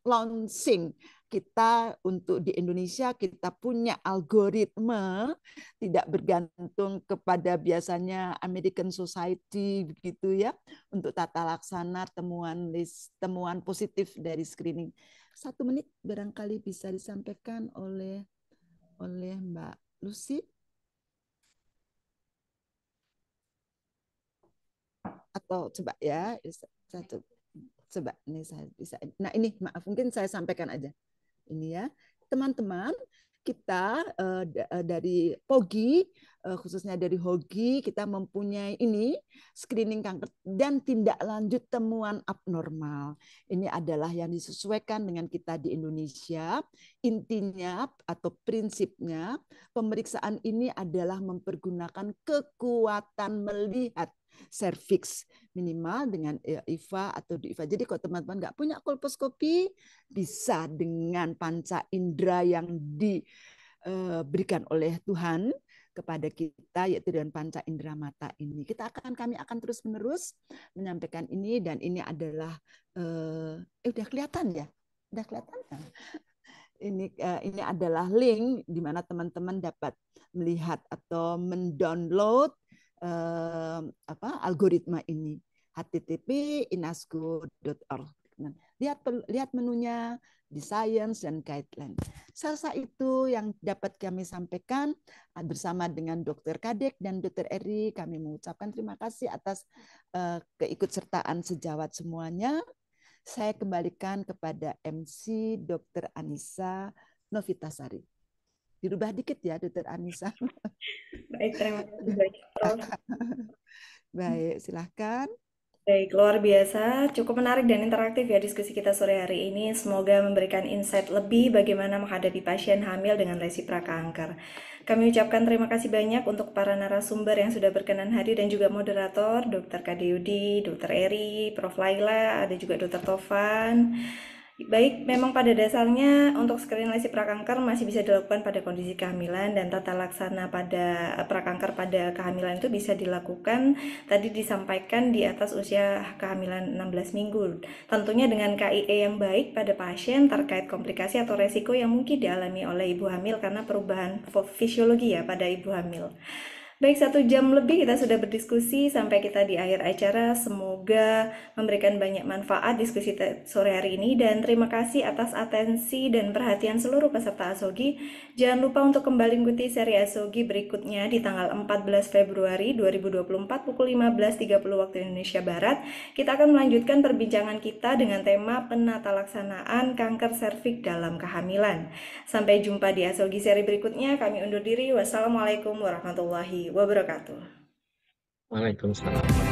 launching kita untuk di Indonesia, kita punya algoritma tidak bergantung kepada biasanya American Society begitu ya, untuk tata laksana temuan positif dari screening. 1 menit barangkali bisa disampaikan oleh Mbak Lucy. Atau coba ya, coba ini saya bisa. Nah ini maaf, mungkin saya sampaikan aja. Ini ya, teman-teman, kita dari POGI, khususnya dari Hogi, kita mempunyai ini screening kanker dan tindak lanjut temuan abnormal. Ini adalah yang disesuaikan dengan kita di Indonesia. Intinya atau prinsipnya, pemeriksaan ini adalah mempergunakan kekuatan melihat serviks minimal dengan IVA atau di IVA. Jadi kalau teman-teman nggak punya kolposkopi, bisa dengan panca indera yang diberikan oleh Tuhan kepada kita, yaitu dengan panca indera mata ini. Kami akan terus-menerus menyampaikan ini, dan ini adalah udah kelihatan ya, udah kelihatan ya. Ini adalah link di mana teman-teman dapat melihat atau mendownload algoritma ini, http://inasgo.org. Lihat menunya di Science dan Guideline. Salah itu yang dapat kami sampaikan bersama dengan Dr. Kadek dan Dr. Eri. Kami mengucapkan terima kasih atas keikutsertaan sejawat semuanya. Saya kembalikan kepada MC Dr. Anissa Novitasari. Dirubah dikit ya, Dr. Anissa. Baik, terima kasih banyak, Prof. Baik, silahkan. Baik, luar biasa, cukup menarik dan interaktif ya diskusi kita sore hari ini. Semoga memberikan insight lebih bagaimana menghadapi pasien hamil dengan lesi prakanker. Kami ucapkan terima kasih banyak untuk para narasumber yang sudah berkenan hadir dan juga moderator, Dr. Kadeyudi, Dr. Eri, Prof. Laila, ada juga Dr. Tovan. Baik, memang pada dasarnya untuk screening lesi prakanker masih bisa dilakukan pada kondisi kehamilan, dan tata laksana pada prakanker pada kehamilan itu bisa dilakukan tadi disampaikan di atas usia kehamilan 16 minggu. Tentunya dengan KIE yang baik pada pasien terkait komplikasi atau resiko yang mungkin dialami oleh ibu hamil karena perubahan fisiologi ya pada ibu hamil. Baik, 1 jam lebih kita sudah berdiskusi sampai kita di akhir acara. Semoga memberikan banyak manfaat diskusi sore hari ini, dan terima kasih atas atensi dan perhatian seluruh peserta ASOGI. Jangan lupa untuk kembali mengikuti seri ASOGI berikutnya di tanggal 14 Februari 2024 pukul 15.30 waktu Indonesia Barat. Kita akan melanjutkan perbincangan kita dengan tema penata laksanaan kanker serviks dalam kehamilan. Sampai jumpa di ASOGI seri berikutnya. Kami undur diri. Wassalamualaikum warahmatullahi wabarakatuh. Waalaikumsalam.